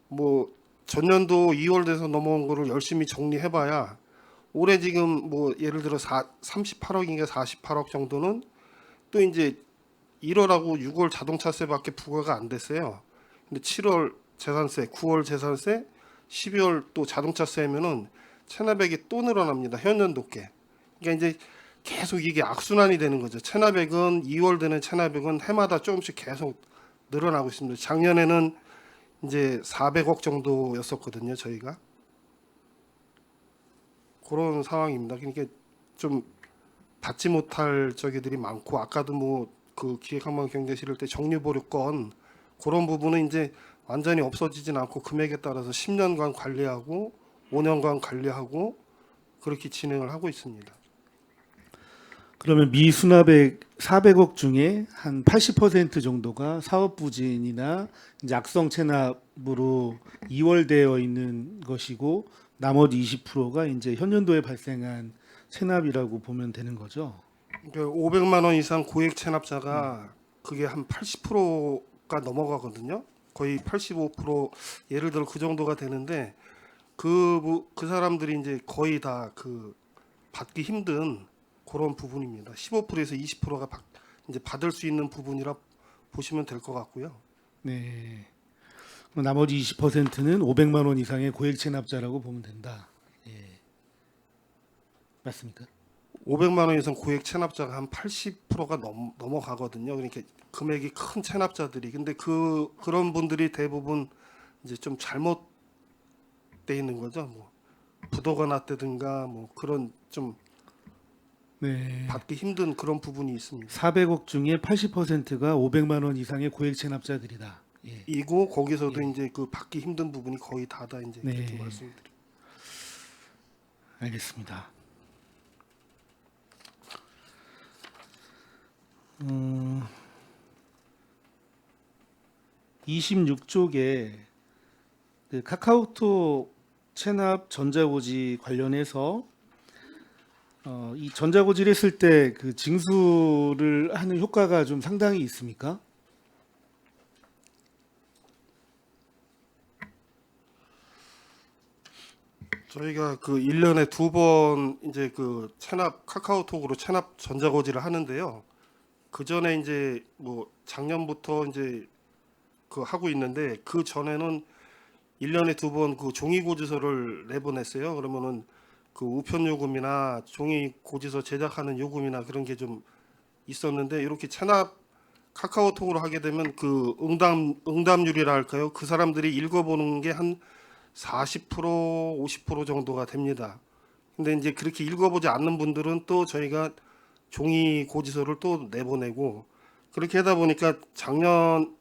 뭐 전년도 2월 돼서 넘어온 거를 열심히 정리해봐야 올해 지금 뭐 예를 들어 38억인가 48억 정도는 또 이제 1월하고 6월 자동차세밖에 부과가 안 됐어요. 근데 7월 재산세, 9월 재산세, 12월 또 자동차세면은 체납액이 또 늘어납니다. 현년도께. 그러니까 이제 계속 이게 악순환이 되는 거죠. 체납액은 2월 되는 체납액은 해마다 조금씩 계속 늘어나고 있습니다. 작년에는 이제 400억 정도였었거든요, 저희가. 그런 상황입니다. 그러니까 좀 받지 못할 저기들이 많고 아까도 뭐 그 기획관광경제실 때 정류보류권 그런 부분은 이제 완전히 없어지진 않고 금액에 따라서 10년간 관리하고 5년간 관리하고 그렇게 진행을 하고 있습니다. 그러면 미수납액 400억 중에 한 80% 정도가 사업 부진이나 이제 악성 체납으로 이월되어 있는 것이고 나머지 20%가 이제 현년도에 발생한 체납이라고 보면 되는 거죠. 그러니까 500만 원 이상 고액 체납자가 그게 한 80%가 넘어가거든요. 거의 85% 예를 들어 그 정도가 되는데 그 사람들이 이제 거의 다 그 받기 힘든 그런 부분입니다. 15%에서 20%가 이제 받을 수 있는 부분이라 보시면 될 것 같고요. 네. 그럼 나머지 20%는 500만 원 이상의 고액 체납자라고 보면 된다. 예. 맞습니까? 500만 원 이상 고액 체납자가 한 80%가 넘어가거든요. 그러니까 금액이 큰 체납자들이. 근데 그런 분들이 대부분 이제 좀 잘못돼 있는 거죠. 뭐 부도가 났다든가 뭐 그런 좀 네. 받기 힘든 그런 부분이 있습니다. 400억 중에 80%가 500만 원 이상의 고액 체납자들이다. 예. 이고 거기서도 이제 그 받기 힘든 부분이 거의 다다 이제 네. 그렇게 말씀드립니다. 알겠습니다. 26쪽에 그 카카오톡 체납 전자고지 관련해서 이 전자고지를 했을 때 그 징수를 하는 효과가 좀 상당히 있습니까? 저희가 그 1년에 2번 이제 그 카카오톡으로 체납 전자고지를 하는데요. 그 전에 이제 뭐 작년부터 이제 그 하고 있는데 그 전에는 1년에 2번 그 종이 고지서를 내보냈어요. 그러면은 그 우편 요금이나 종이 고지서 제작하는 요금이나 그런 게 좀 있었는데 이렇게 체납 카카오톡으로 하게 되면 그 응답률이라 할까요? 그 사람들이 읽어보는 게 한 40% 50% 정도가 됩니다. 근데 이제 그렇게 읽어보지 않는 분들은 또 저희가 종이 고지서를 또 내보내고 그렇게 하다 보니까 작년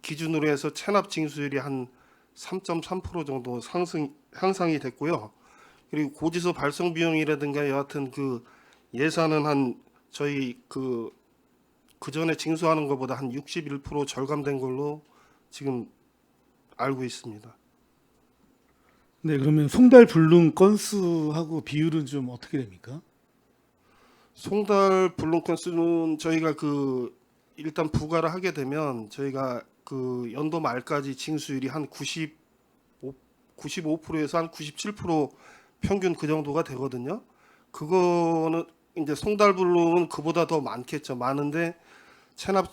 기준으로 해서 체납 징수율이 한 3.3% 정도 향상이 됐고요. 그리고 고지서 발송 비용이라든가 여하튼 그 예산은 한 저희 그 전에 징수하는 것보다 한 61% 절감된 걸로 지금 알고 있습니다. 네, 그러면 송달 불능 건수하고 비율은 좀 어떻게 됩니까? 송달 불능 건수는 저희가 그 일단 부과를 하게 되면 저희가 그 연도 말까지 징수율이 한 95%에서 한 97% 평균 그 정도가 되거든요. 그거는 이제 송달 불능은 그보다 더 많겠죠. 많은데 체납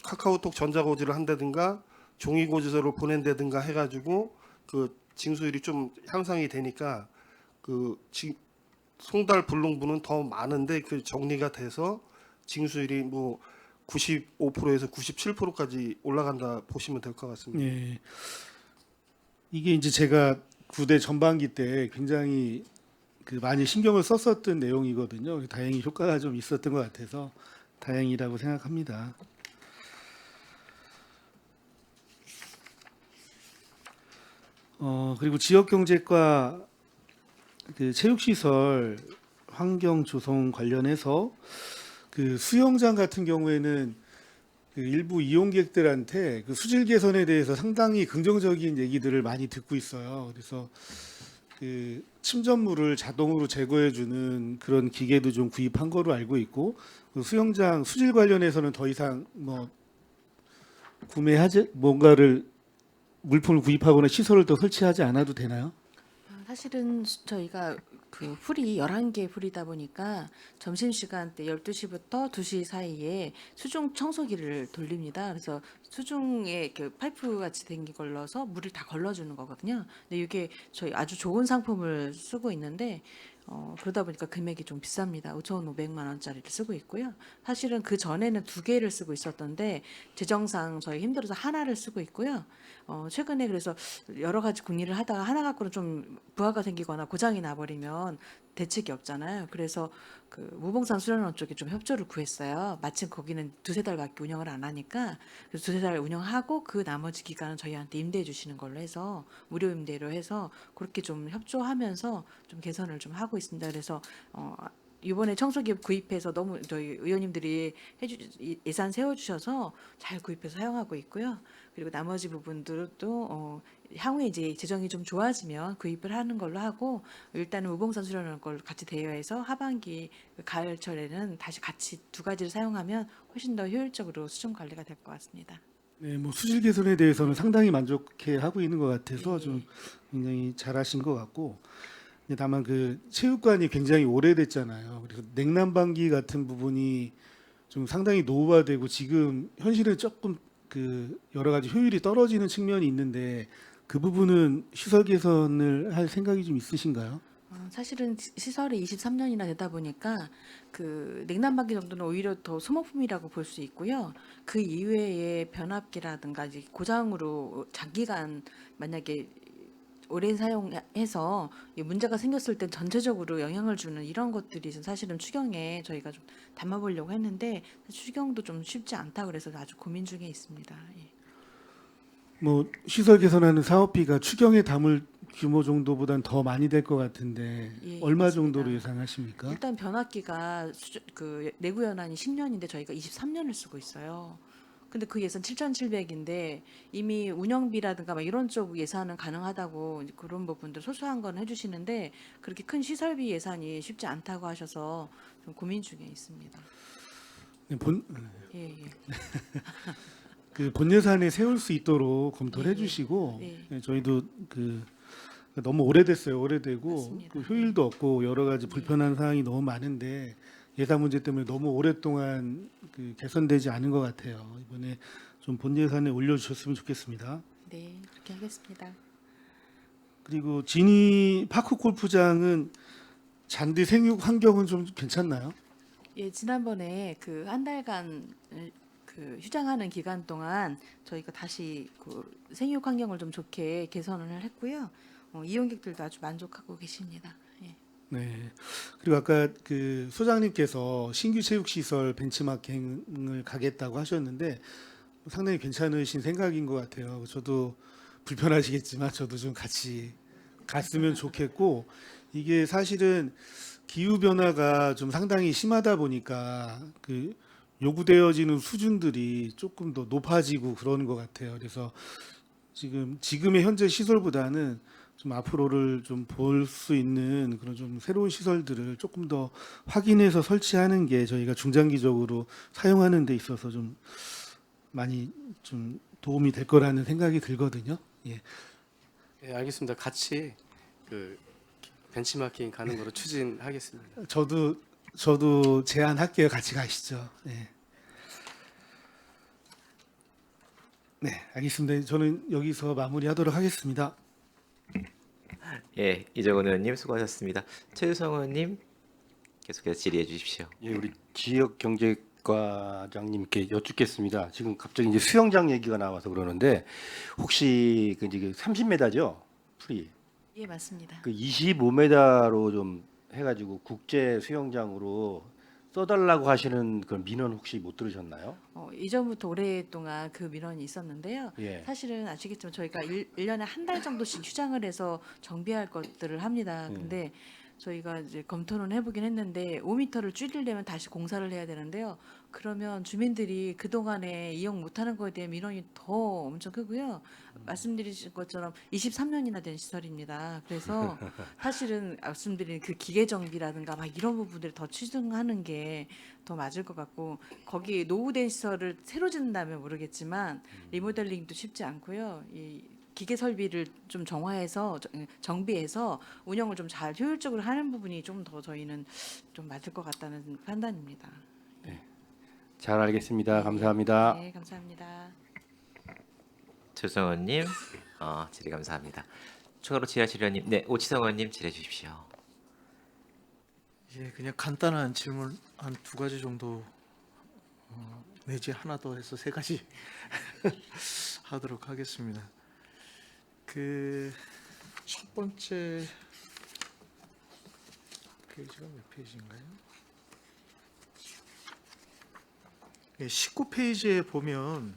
카카오톡 전자고지를 한다든가 종이 고지서를 보낸다든가 해가지고 그 징수율이 좀 향상이 되니까 그 송달 불능분은 더 많은데 그 정리가 돼서 징수율이 뭐 95%에서 97%까지 올라간다 보시면 될 것 같습니다. 예. 이게 이제 제가 구대 전반기 때 굉장히 그 많이 신경을 썼었던 내용이거든요. 다행히 효과가 좀 있었던 것 같아서 다행이라고 생각합니다. 그리고 지역경제과 그 체육시설 환경 조성 관련해서 그 수영장 같은 경우에는 그 일부 이용객들한테 그 수질 개선에 대해서 상당히 긍정적인 얘기들을 많이 듣고 있어요. 그래서 그 침전물을 자동으로 제거해주는 그런 기계도 좀 구입한 거로 알고 있고 그 수영장 수질 관련해서는 더 이상 뭐 뭔가를 물품을 구입하거나 시설을 더 설치하지 않아도 되나요? 사실은 저희가 그 풀이 11개 풀이다 보니까 점심시간 때 12시부터 2시 사이에 수중 청소기를 돌립니다. 그래서 수중에 그 파이프 같이 된 게 걸러서 물을 다 걸러주는 거거든요. 근데 이게 저희 아주 좋은 상품을 쓰고 있는데 그러다 보니까 금액이 좀 비쌉니다. 5,500만 원짜리를 쓰고 있고요. 사실은 그 전에는 2개를 쓰고 있었던데 재정상 저희 힘들어서 하나를 쓰고 있고요. 최근에 그래서 여러 가지 궁리를 하다가 하나 갖고는 좀 부하가 생기거나 고장이 나버리면 대책이 없잖아요. 그래서 그 무봉산 수련원 쪽에 좀 협조를 구했어요. 마침 거기는 두세 달밖에 운영을 안 하니까 그래서 두세 달 운영하고 그 나머지 기간은 저희한테 임대해 주시는 걸로 해서 무료 임대로 해서 그렇게 좀 협조하면서 좀 개선을 좀 하고 있습니다. 그래서 이번에 청소기업 구입해서 너무 저희 의원님들이 예산 세워주셔서 잘 구입해서 사용하고 있고요. 그리고 나머지 부분들도 향후에 이제 재정이 좀 좋아지면 구입을 하는 걸로 하고 일단은 무봉산 수련원 걸 같이 대여해서 하반기 가을철에는 다시 같이 두 가지를 사용하면 훨씬 더 효율적으로 수중 관리가 될 것 같습니다. 네, 뭐 수질 개선에 대해서는 상당히 만족해 하고 있는 것 같아서 네. 좀 굉장히 잘하신 것 같고, 근데 다만 그 체육관이 굉장히 오래됐잖아요. 그래서 냉난방기 같은 부분이 좀 상당히 노후화되고 지금 현실은 조금 그 여러 가지 효율이 떨어지는 측면이 있는데 그 부분은 시설 개선을 할 생각이 좀 있으신가요? 사실은 시설이 23년이나 되다 보니까 그 냉난방기 정도는 오히려 더 소모품이라고 볼 수 있고요. 그 이외에 변압기라든가 이제 고장으로 장기간 만약에 오래 사용해서 이 문제가 생겼을 때 전체적으로 영향을 주는 이런 것들이 사실은 추경에 저희가 좀 담아보려고 했는데 추경도 좀 쉽지 않다 그래서 아주 고민 중에 있습니다. 예. 뭐 시설 개선하는 사업비가 추경에 담을 규모 정도보다는 더 많이 될 것 같은데 예, 얼마 맞습니다. 정도로 예상하십니까? 일단 변압기가 그 내구 연한이 10년인데 저희가 23년을 쓰고 있어요. 근데 그 예산 7,700인데 이미 운영비라든가 막 이런 쪽 예산은 가능하다고 이제 그런 부분들 소소한 건 해주시는데 그렇게 큰 시설비 예산이 쉽지 않다고 하셔서 좀 고민 중에 있습니다. 네, 예, 예. 그 본 예산에 세울 수 있도록 검토를 예, 해주시고 네. 예, 저희도 그 너무 오래됐어요. 오래되고 맞습니다. 그 효율도 없고 여러 가지 네. 불편한 사항이 너무 많은데 예산 문제 때문에 너무 오랫동안 그 개선되지 않은 것 같아요. 이번에 좀 본 예산에 올려주셨으면 좋겠습니다. 네, 그렇게 하겠습니다. 그리고 지니 파크 골프장은 잔디 생육 환경은 좀 괜찮나요? 예, 지난번에 그 한 달간 그 휴장하는 기간 동안 저희가 다시 그 생육 환경을 좀 좋게 개선을 했고요. 이용객들도 아주 만족하고 계십니다. 예. 네. 그리고 아까 그 소장님께서 신규 체육시설 벤치마킹을 가겠다고 하셨는데 상당히 괜찮으신 생각인 것 같아요. 저도 불편하시겠지만 저도 좀 같이 갔으면 좋겠고 이게 사실은 기후 변화가 좀 상당히 심하다 보니까 그 요구되어지는 수준들이 조금 더 높아지고 그러는 것 같아요. 그래서 지금의 현재 시설보다는 좀 앞으로를 좀 볼 수 있는 그런 좀 새로운 시설들을 조금 더 확인해서 설치하는 게 저희가 중장기적으로 사용하는 데 있어서 좀 많이 좀 도움이 될 거라는 생각이 들거든요. 예. 예, 알겠습니다. 같이 그 벤치마킹 가는 거로 추진하겠습니다. 저도 제안할게요. 같이 가시죠. 네. 네, 알겠습니다. 저는 여기서 마무리하도록 하겠습니다. 예, 이정은 의원님 수고하셨습니다. 최유성 의원님 계속해서 질의해 주십시오. 예, 우리 지역경제과장님께 여쭙겠습니다. 지금 갑자기 이제 수영장 얘기가 나와서 그러는데 혹시 그 이제 30m죠? 풀이 예, 맞습니다. 그 25m로 좀 해가지고 국제 수영장으로 써달라고 하시는 그런 민원 혹시 못 들으셨나요? 이전부터 오랫동안 그 민원이 있었는데요. 예. 사실은 아시겠지만 저희가 1년에 한 달 정도씩 휴장을 해서 정비할 것들을 합니다. 근데 저희가 이제 검토는 해보긴 했는데 5m를 줄이려면 다시 공사를 해야 되는데요. 그러면 주민들이 그동안에 이용 못하는 거에 대한 민원이 더 엄청 크고요. 말씀드린 것처럼 23년이나 된 시설입니다. 그래서 사실은 말씀드린 그 기계 정비라든가 막 이런 부분들을 더 추진하는 게 더 맞을 것 같고 거기 노후된 시설을 새로 짓는다면 모르겠지만 리모델링도 쉽지 않고요. 이 기계 설비를 좀 정화해서 정비해서 운영을 좀 잘 효율적으로 하는 부분이 좀 더 저희는 좀 맞을 것 같다는 판단입니다. 잘 알겠습니다. 감사합니다. 네, 감사합니다. 최유성 의원님 질의 감사합니다. 추가로 질의하실 의원님, 네, 오치성 의원님 질의해 주십시오. 예, 그냥 간단한 질문 한 두 가지 정도 내지 하나 더 해서 세 가지 하도록 하겠습니다. 그 첫 번째 페이지가 몇 페이지인가요? 예, 19페이지에 보면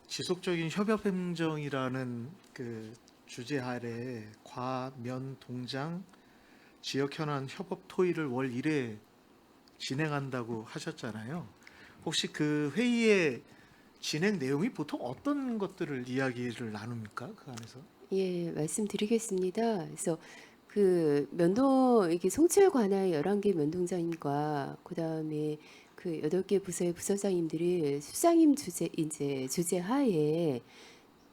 지속적인 협업 행정이라는 그 주제 아래 과면 동장 지역 현안 협업 토의를 월 1회 진행한다고 하셨잖아요. 혹시 그 회의의 진행 내용이 보통 어떤 것들을 이야기를 나눕니까? 그 안에서? 예, 말씀드리겠습니다. 그래서 그 면동 이게 송출 관할 11개 면동장님과 그다음에 그 8개 부서의 부서장님들이 수장님 주재 하에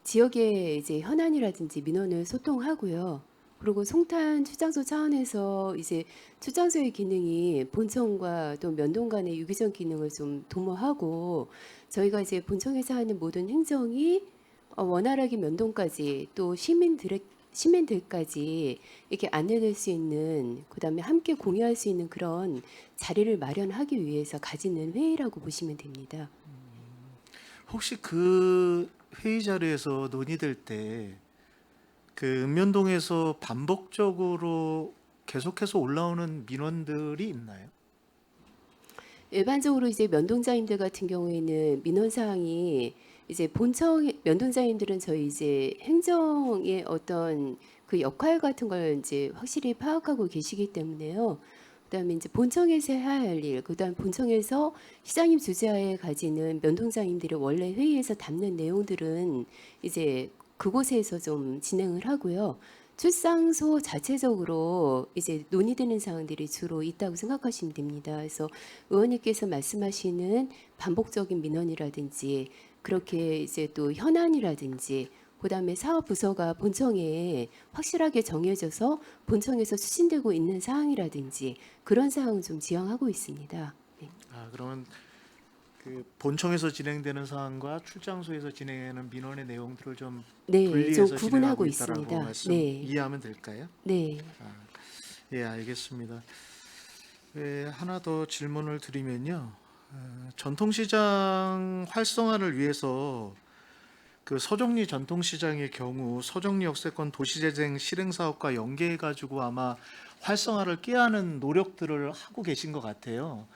지역의 이제 현안이라든지 민원을 소통하고요. 그리고 송탄 출장소 차원에서 이제 출장소의 기능이 본청과 또 면동 간의 유기적 기능을 좀 도모하고 저희가 이제 본청에서 하는 모든 행정이 원활하게 면동까지 또 시민들까지 이렇게 안내될 수 있는 그다음에 함께 공유할 수 있는 그런 자리를 마련하기 위해서 가지는 회의라고 보시면 됩니다. 혹시 그 회의 자리에서 논의될 때 그 읍면동에서 반복적으로 계속해서 올라오는 민원들이 있나요? 일반적으로 이제 면동자님들 같은 경우에는 민원 사항이 이제 본청 면동자님들은 저희 이제 행정의 어떤 그 역할 같은 걸 이제 확실히 파악하고 계시기 때문에요. 그다음에 이제 본청에서 해야 할 일, 그다음 본청에서 시장님 주재하에 가지는 면동자님들이 원래 회의에서 담는 내용들은 이제 그곳에서 좀 진행을 하고요. 출장소 자체적으로 이제 논의되는 사항들이 주로 있다고 생각하시면 됩니다. 그래서 의원님께서 말씀하시는 반복적인 민원이라든지 그렇게 이제 또 현안이라든지 그다음에 사업 부서가 본청에 확실하게 정해져서 본청에서 추진되고 있는 사항이라든지 그런 사항은 좀 지향하고 있습니다. 네. 그러면 그 본청에서 진행되는 사항과 출장소에서 진행하는 민원의 내용들을 좀 네, 분리해서 좀 구분하고 진행하고 있다라고 있습니다. 말씀 네. 이해하면 될까요? 네. 예, 알겠습니다. 하나 더 질문을 드리면요. 전통시장 활성화를 위해서 그 서정리 전통시장의 경우 서정리 역세권 도시재생 실행 사업과 연계해 가지고 아마 활성화를 꾀하는 노력들을 하고 계신 것 같아요.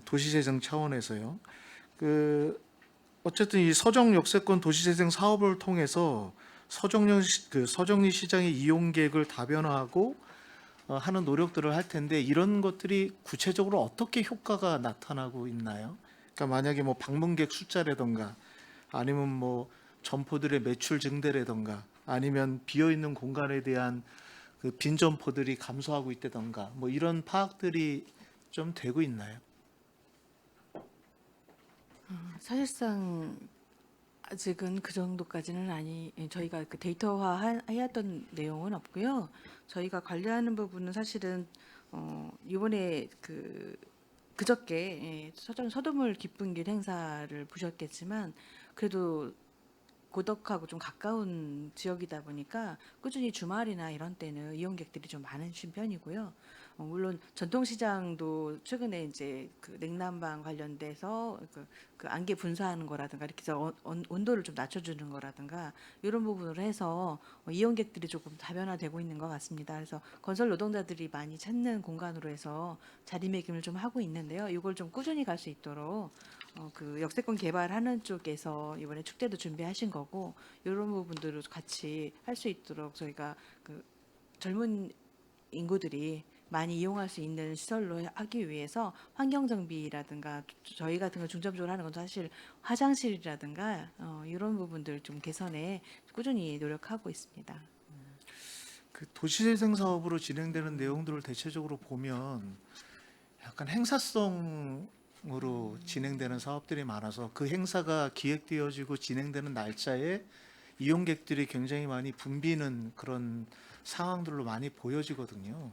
도시재생 차원에서요. 어쨌든 이 서정 역세권 도시재생 사업을 통해서 서정리 시장의 이용객을 다변화하고 하는 노력들을 할 텐데 이런 것들이 구체적으로 어떻게 효과가 나타나고 있나요? 그러니까 만약에 뭐 방문객 숫자라든가 아니면 뭐 점포들의 매출 증대라든가 아니면 비어 있는 공간에 대한 그 빈 점포들이 감소하고 있다든가 뭐 이런 파악들이 좀 되고 있나요? 사실상 아직은 그 정도까지는 저희가 그 데이터화 해왔던 내용은 없고요. 저희가 관리하는 부분은 사실은 이번에 그저께 서점을 기쁜 길 행사를 보셨겠지만 그래도 고덕하고 좀 가까운 지역이다 보니까 꾸준히 주말이나 이런 때는 이용객들이 좀 많으신 편이고요. 물론 전통시장도 최근에 이제 그 냉난방 관련돼서 그 안개 분사하는 거라든가 이렇게 해서 온도를 좀 낮춰주는 거라든가 이런 부분으로 해서 이용객들이 조금 다변화되고 있는 것 같습니다. 그래서 건설 노동자들이 많이 찾는 공간으로 해서 자리매김을 좀 하고 있는데요. 이걸 좀 꾸준히 갈 수 있도록 그 역세권 개발하는 쪽에서 이번에 축제도 준비하신 거고 이런 부분들을 같이 할 수 있도록 저희가 그 젊은 인구들이 많이 이용할 수 있는 시설로 하기 위해서 환경 정비라든가 저희 같은 거 중점적으로 하는 건 사실 화장실이라든가 이런 부분들 좀 개선에 꾸준히 노력하고 있습니다. 그 도시재생 사업으로 진행되는 내용들을 대체적으로 보면 약간 행사성으로 진행되는 사업들이 많아서 그 행사가 기획되어지고 진행되는 날짜에 이용객들이 굉장히 많이 붐비는 그런 상황들로 많이 보여지거든요.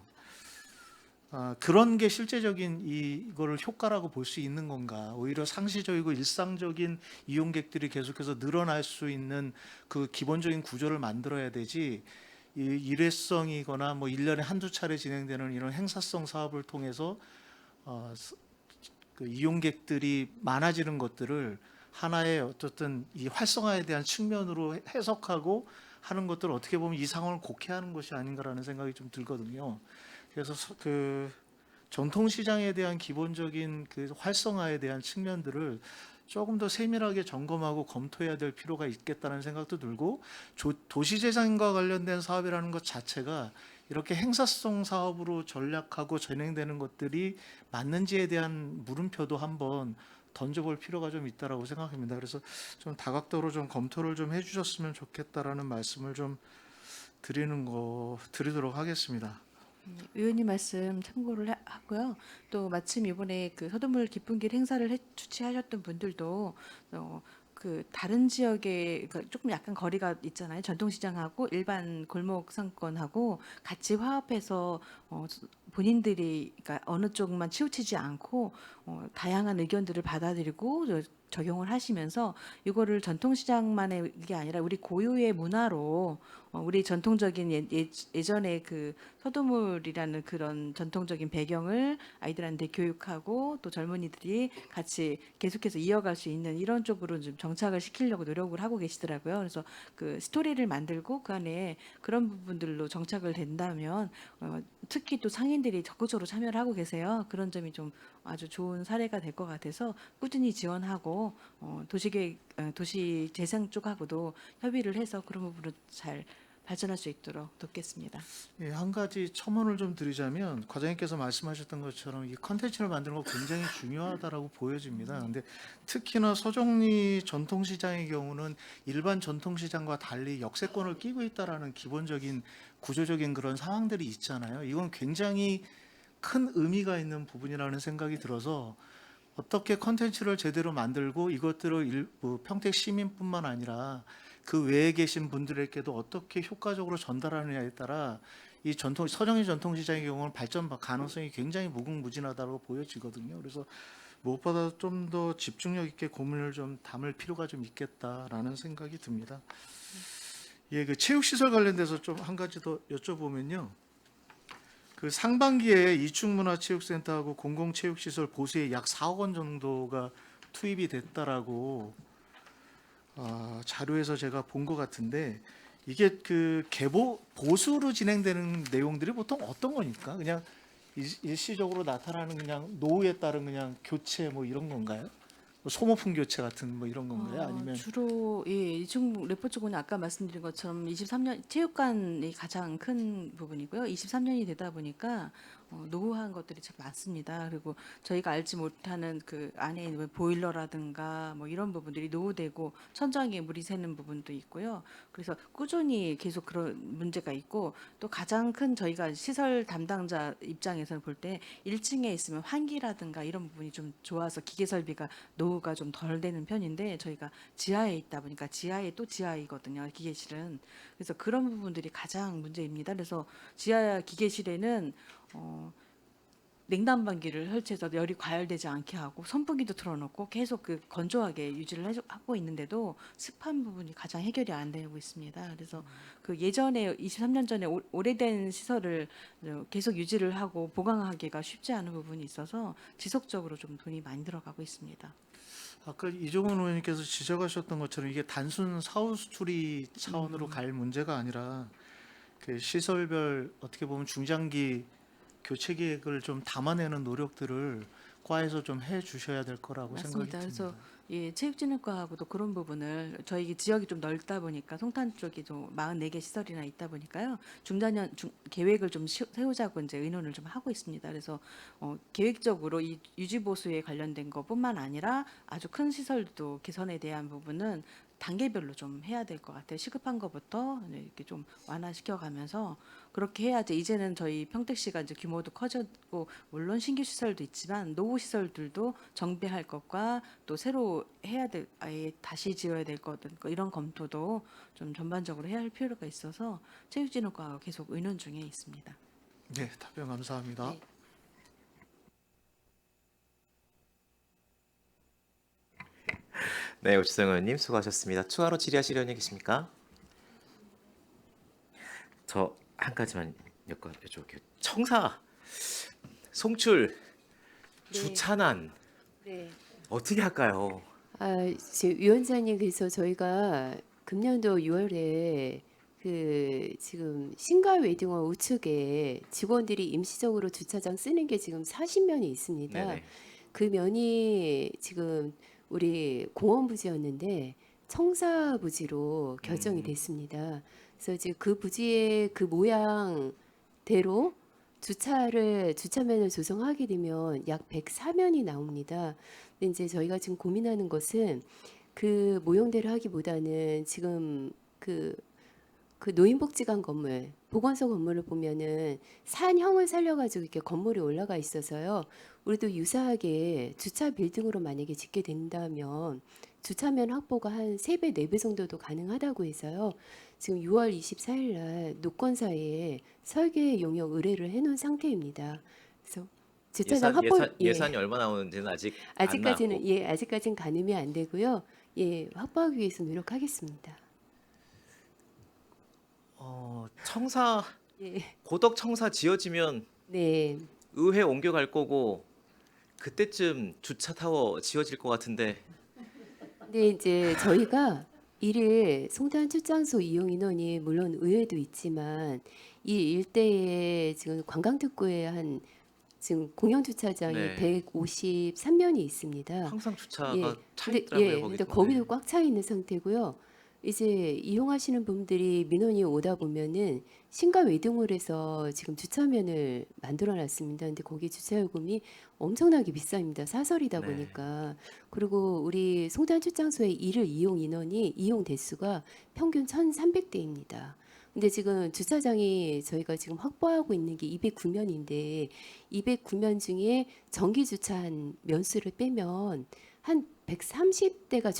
그런 게 실제적인 이거를 효과라고 볼 수 있는 건가? 오히려 상시적이고 일상적인 이용객들이 계속해서 늘어날 수 있는 그 기본적인 구조를 만들어야 되지. 이 일회성이거나 뭐 1년에 한두 차례 진행되는 이런 행사성 사업을 통해서 그 이용객들이 많아지는 것들을 하나의 어쨌든 이 활성화에 대한 측면으로 해석하고 하는 것들 어떻게 보면 이 상황을 곡해하는 것이 아닌가라는 생각이 좀 들거든요. 그래서 그 전통시장에 대한 기본적인 그 활성화에 대한 측면들을 조금 더 세밀하게 점검하고 검토해야 될 필요가 있겠다는 생각도 들고, 도시재생과 관련된 사업이라는 것 자체가 이렇게 행사성 사업으로 전략하고 진행되는 것들이 맞는지에 대한 물음표도 한번 던져볼 필요가 좀 있다라고 생각합니다. 그래서 좀 다각도로 좀 검토를 좀 해주셨으면 좋겠다라는 말씀을 좀 드리도록 하겠습니다. 의원님 말씀 참고를 하고요. 또 마침 이번에 그 서두물 기쁨길 행사를 주최하셨던 분들도 그 다른 지역에 그러니까 조금 약간 거리가 있잖아요. 전통시장하고 일반 골목 상권하고 같이 화합해서 본인들이 그러니까 어느 쪽만 치우치지 않고 다양한 의견들을 받아들이고 적용을 하시면서 이거를 전통시장만의 게 아니라 우리 고유의 문화로 우리 전통적인 예전에 그 서두물이라는 그런 전통적인 배경을 아이들한테 교육하고 또 젊은이들이 같이 계속해서 이어갈 수 있는 이런 쪽으로 좀 정착을 시키려고 노력을 하고 계시더라고요. 그래서 그 스토리를 만들고 그 안에 그런 부분들로 정착을 된다면 특히 또 상인들이 적극적으로 참여를 하고 계세요. 그런 점이 좀 아주 좋은 사례가 될 것 같아서 꾸준히 지원하고 도시 재생 쪽하고도 협의를 해서 그런 부분을 잘 발전할 수 있도록 돕겠습니다. 예, 한 가지 첨언을 좀 드리자면 과장님께서 말씀하셨던 것처럼 이 컨텐츠를 만드는 거 굉장히 중요하다라고 보여집니다. 근데 특히나 서정리 전통시장의 경우는 일반 전통시장과 달리 역세권을 끼고 있다라는 기본적인 구조적인 그런 상황들이 있잖아요. 이건 굉장히 큰 의미가 있는 부분이라는 생각이 들어서 어떻게 컨텐츠를 제대로 만들고 이것들을 평택 시민뿐만 아니라 그 외에 계신 분들에게도 어떻게 효과적으로 전달하느냐에 따라 이 서정리 전통시장의 경우는 발전 가능성이 굉장히 무궁무진하다고 보여지거든요. 그래서 무엇보다 좀 더 집중력 있게 고민을 좀 담을 필요가 좀 있겠다라는 생각이 듭니다. 예, 그 체육시설 관련돼서 좀 한 가지 더 여쭤보면요. 그 상반기에 이축문화체육센터하고 공공체육시설 보수에 약 4억 원 정도가 투입이 됐다라고 자료에서 제가 본 것 같은데, 이게 그 보수로 진행되는 내용들이 보통 어떤 거니까 그냥 일시적으로 나타나는 그냥 노후에 따른 그냥 교체 뭐 이런 건가요? 뭐 소모품 교체 같은 뭐 이런 건가요? 아니면 주로 이중 레포 쪽은 아까 말씀드린 것처럼 23년 체육관이 가장 큰 부분이고요. 23년이 되다 보니까 노후한 것들이 참 많습니다. 그리고 저희가 알지 못하는 그 안에 뭐 보일러라든가 뭐 이런 부분들이 노후되고 천장에 물이 새는 부분도 있고요. 그래서 꾸준히 계속 그런 문제가 있고, 또 가장 큰 저희가 시설 담당자 입장에서는 볼 때 1층에 있으면 환기라든가 이런 부분이 좀 좋아서 기계 설비가 노후가 좀 덜 되는 편인데, 저희가 지하에 있다 보니까 지하에 또 지하이거든요. 기계실은. 그래서 그런 부분들이 가장 문제입니다. 그래서 지하 기계실에는 냉난방기를 설치해서 열이 과열되지 않게 하고 선풍기도 틀어놓고 계속 그 건조하게 유지를 하고 있는데도 습한 부분이 가장 해결이 안 되고 있습니다. 그래서 그 예전에 23년 전에 오래된 시설을 계속 유지를 하고 보강하기가 쉽지 않은 부분이 있어서 지속적으로 좀 돈이 많이 들어가고 있습니다. 아까 이종원 의원님께서 지적하셨던 것처럼 이게 단순 사후 수출이 차원으로 갈 문제가 아니라 그 시설별 어떻게 보면 중장기 교체 계획을 좀 담아내는 노력들을 과에서 좀 해주셔야 될 거라고 생각이 맞습니다. 듭니다. 그래서 체육진흥과하고도 그런 부분을 저희 지역이 좀 넓다 보니까 송탄 쪽이 좀 44개 시설이나 있다 보니까요. 중단년 계획을 좀 세우자고 이제 의논을 좀 하고 있습니다. 그래서 계획적으로 이 유지 보수에 관련된 것뿐만 아니라 아주 큰 시설도 개선에 대한 부분은 단계별로 좀 해야 될 것 같아요. 시급한 것부터 이렇게 좀 완화시켜 가면서 그렇게 해야지. 이제는 저희 평택시가 이제 규모도 커졌고 물론 신규 시설도 있지만 노후 시설들도 정비할 것과 또 새로 해야 될 아예 다시 지어야 될 것 이런 검토도 좀 전반적으로 해야 할 필요가 있어서 체육진흥과가 계속 의논 중에 있습니다. 네, 답변 감사합니다. 네. 네, 오주성 의원님 수고하셨습니다. 추가로 질의하실 의원님 계십니까? 저 한 가지만 여쭤볼게요. 청사, 송출, 주찬안 네. 어떻게 할까요? 지금 위원장님, 그래서 저희가 금년도 6월에 지금 신가 웨딩홀 우측에 직원들이 임시적으로 주차장 쓰는 게 지금 40면이 있습니다. 네네. 그 면이 지금 우리 공원 부지였는데 청사 부지로 결정이 됐습니다. 그래서 지금 그 부지의 그 모양대로 주차면을 조성하게 되면 약 104면이 나옵니다. 근데 이제 저희가 지금 고민하는 것은 그 모형대로 하기보다는 지금 그 노인복지관 건물, 보건소 건물을 보면은 산형을 살려가지고 이렇게 건물이 올라가 있어서요. 우리도 유사하게 주차 빌딩으로 만약에 짓게 된다면 주차면 확보가 한 3배, 4배 정도도 가능하다고 해서요. 지금 6월 24일 날 노건사에 설계 용역 의뢰를 해놓은 상태입니다. 그래서 주차장 확보 예산이 얼마 나오는지는 아직 안 아직까지는 나왔고. 아직까지는 가늠이 안 되고요. 확보하기 위해서 노력하겠습니다. 청사 예. 고덕 청사 지어지면 네. 의회 옮겨갈 거고 그때쯤 주차 타워 지어질 것 같은데. 근데 이제 저희가 이를 송탄 출장소 이용 인원이 물론 의회도 있지만 이 일대에 지금 관광특구에 한 지금 공영 주차장이 네. 153면이 있습니다. 항상 주차가 예. 차 근데 있더라고요. 근데 거기도. 거기도 네. 꽉 차 있는 상태고요. 이제 이용하시는 분들이 민원이 오다 보면은 신가 웨딩홀에서 지금 주차면을 만들어 놨습니다. 근데 거기 주차 요금이 엄청나게 비쌉니다. 사설이다 네. 보니까. 그리고 우리 송탄 출장소의 이를 이용 인원이 이용 대수가 평균 1,300대입니다. 근데 지금 주차장이 저희가 지금 확보하고 있는 게 209면인데 209면 중에 정기 주차한 면수를 빼면 한 130대가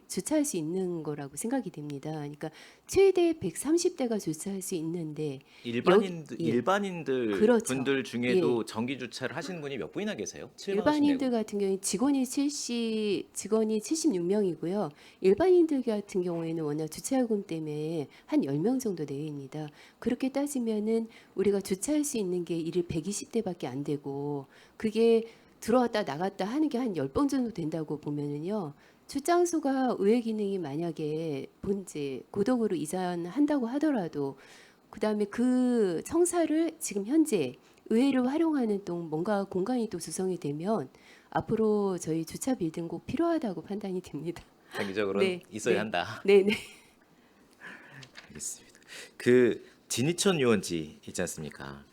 주차할 수 있는 거라고 생각이 됩니다. 그러니까 최대 130대가 주차할 수 있는데 예. 일반인들 그렇죠. 분들 중에도 정기 주차를 하시는 분이 몇 분이나 계세요? 7만 원씩 일반인들 내고. 같은 경우에 직원이 76명이고요. 일반인들 같은 경우에는 워낙 주차요금 때문에 한 10명 정도 내외입니다. 그렇게 따지면은 우리가 주차할 수 있는 게 일일 120대밖에 안 되고 그게 들어왔다 나갔다 하는 게 한 10번 정도 된다고 보면은요. 출장소가 의회 기능이 만약에 본지 고덕으로 이전한다고 하더라도 그다음에 그 청사를 지금 현재 의회를 활용하는 또 뭔가 공간이 또 조성이 되면 앞으로 저희 주차 빌딩 꼭 필요하다고 판단이 됩니다. 장기적으로는 네, 있어야 네. 한다. 네, 네. 알겠습니다. 그 진이천 유원지 있지 않습니까?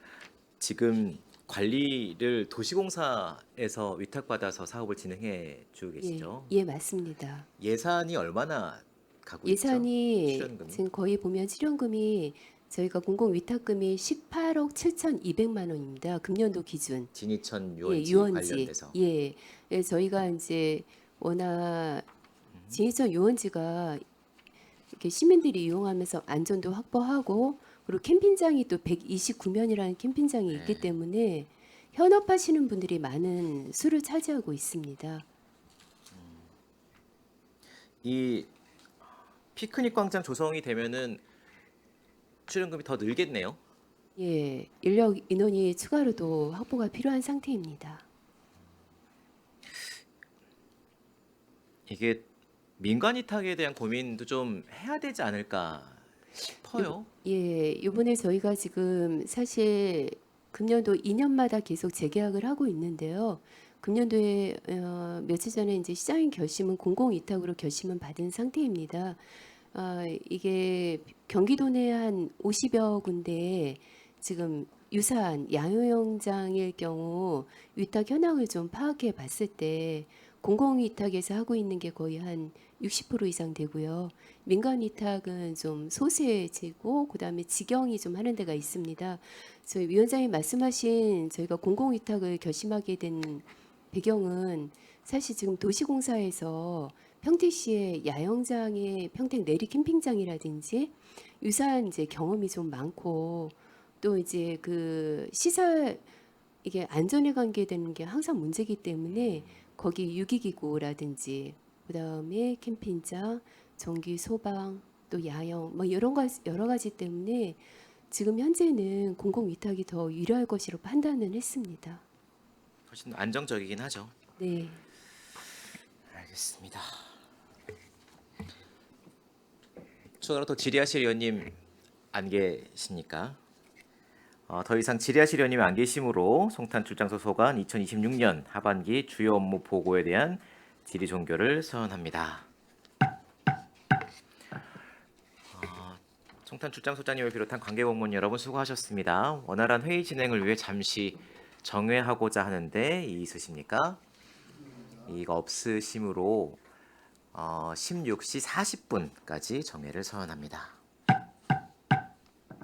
지금 관리를 도시공사에서 위탁받아서 사업을 진행해 주고 계시죠? 예, 맞습니다. 예산이 얼마나 가고 있죠? 예산이 출연금이? 지금 거의 보면 출연금이 저희가 공공 위탁금이 18억 7,200만 원입니다. 금년도 기준. 진이천 예, 유원지 유원지. 관련돼서. 예, 저희가 이제 워낙 진이천 유원지가 이렇게 시민들이 이용하면서 안전도 확보하고 그리고 캠핑장이 또 129면이라는 캠핑장이 있기 네. 때문에 현업하시는 분들이 많은 수를 차지하고 있습니다. 이 피크닉 광장 조성이 되면은 출연금이 더 늘겠네요. 예, 인력 인원이 추가로도 확보가 필요한 상태입니다. 이게 민간 위탁에 대한 고민도 좀 해야 되지 않을까 싶어요. 예, 이번에 저희가 지금 사실 금년도 2년마다 계속 재계약을 하고 있는데요. 금년도에 며칠 전에 이제 시장인 결심은 공공위탁으로 결심은 받은 상태입니다. 이게 경기도 내 한 50여 군데 지금 유사한 야외영장일 경우 위탁 현황을 좀 파악해 봤을 때 공공위탁에서 하고 있는 게 거의 한 60% 이상 되고요. 민간 위탁은 좀 소수해지고 그다음에 직영이 좀 하는 데가 있습니다. 저희 위원장님 말씀하신 저희가 공공위탁을 결심하게 된 배경은 사실 지금 도시공사에서 평택시의 야영장의 평택 내리 캠핑장이라든지 유사한 이제 경험이 좀 많고 또 이제 그 시설 이게 안전에 관계되는 게 항상 문제이기 때문에 거기 유기기구라든지 그다음에 캠핑장, 전기 소방, 또 야영 뭐 여러 가지 때문에 지금 현재는 공공 위탁이 더 유리할 것으로 판단은 했습니다. 훨씬 안정적이긴 하죠. 네. 알겠습니다. 추가로 또 질의하실 의원님 안 계십니까? 더 이상 질의하실 의원님이 안 계시므로 송탄 출장소 소관 2026년 하반기 주요 업무 보고에 대한 질의 종결을 선언합니다. 송탄 출장소장님을 비롯한 관계 공무원 여러분 수고하셨습니다. 원활한 회의 진행을 위해 잠시 정회하고자 하는데 이의 있으십니까? 이의가 없으시므로 16시 40분까지 정회를 선언합니다.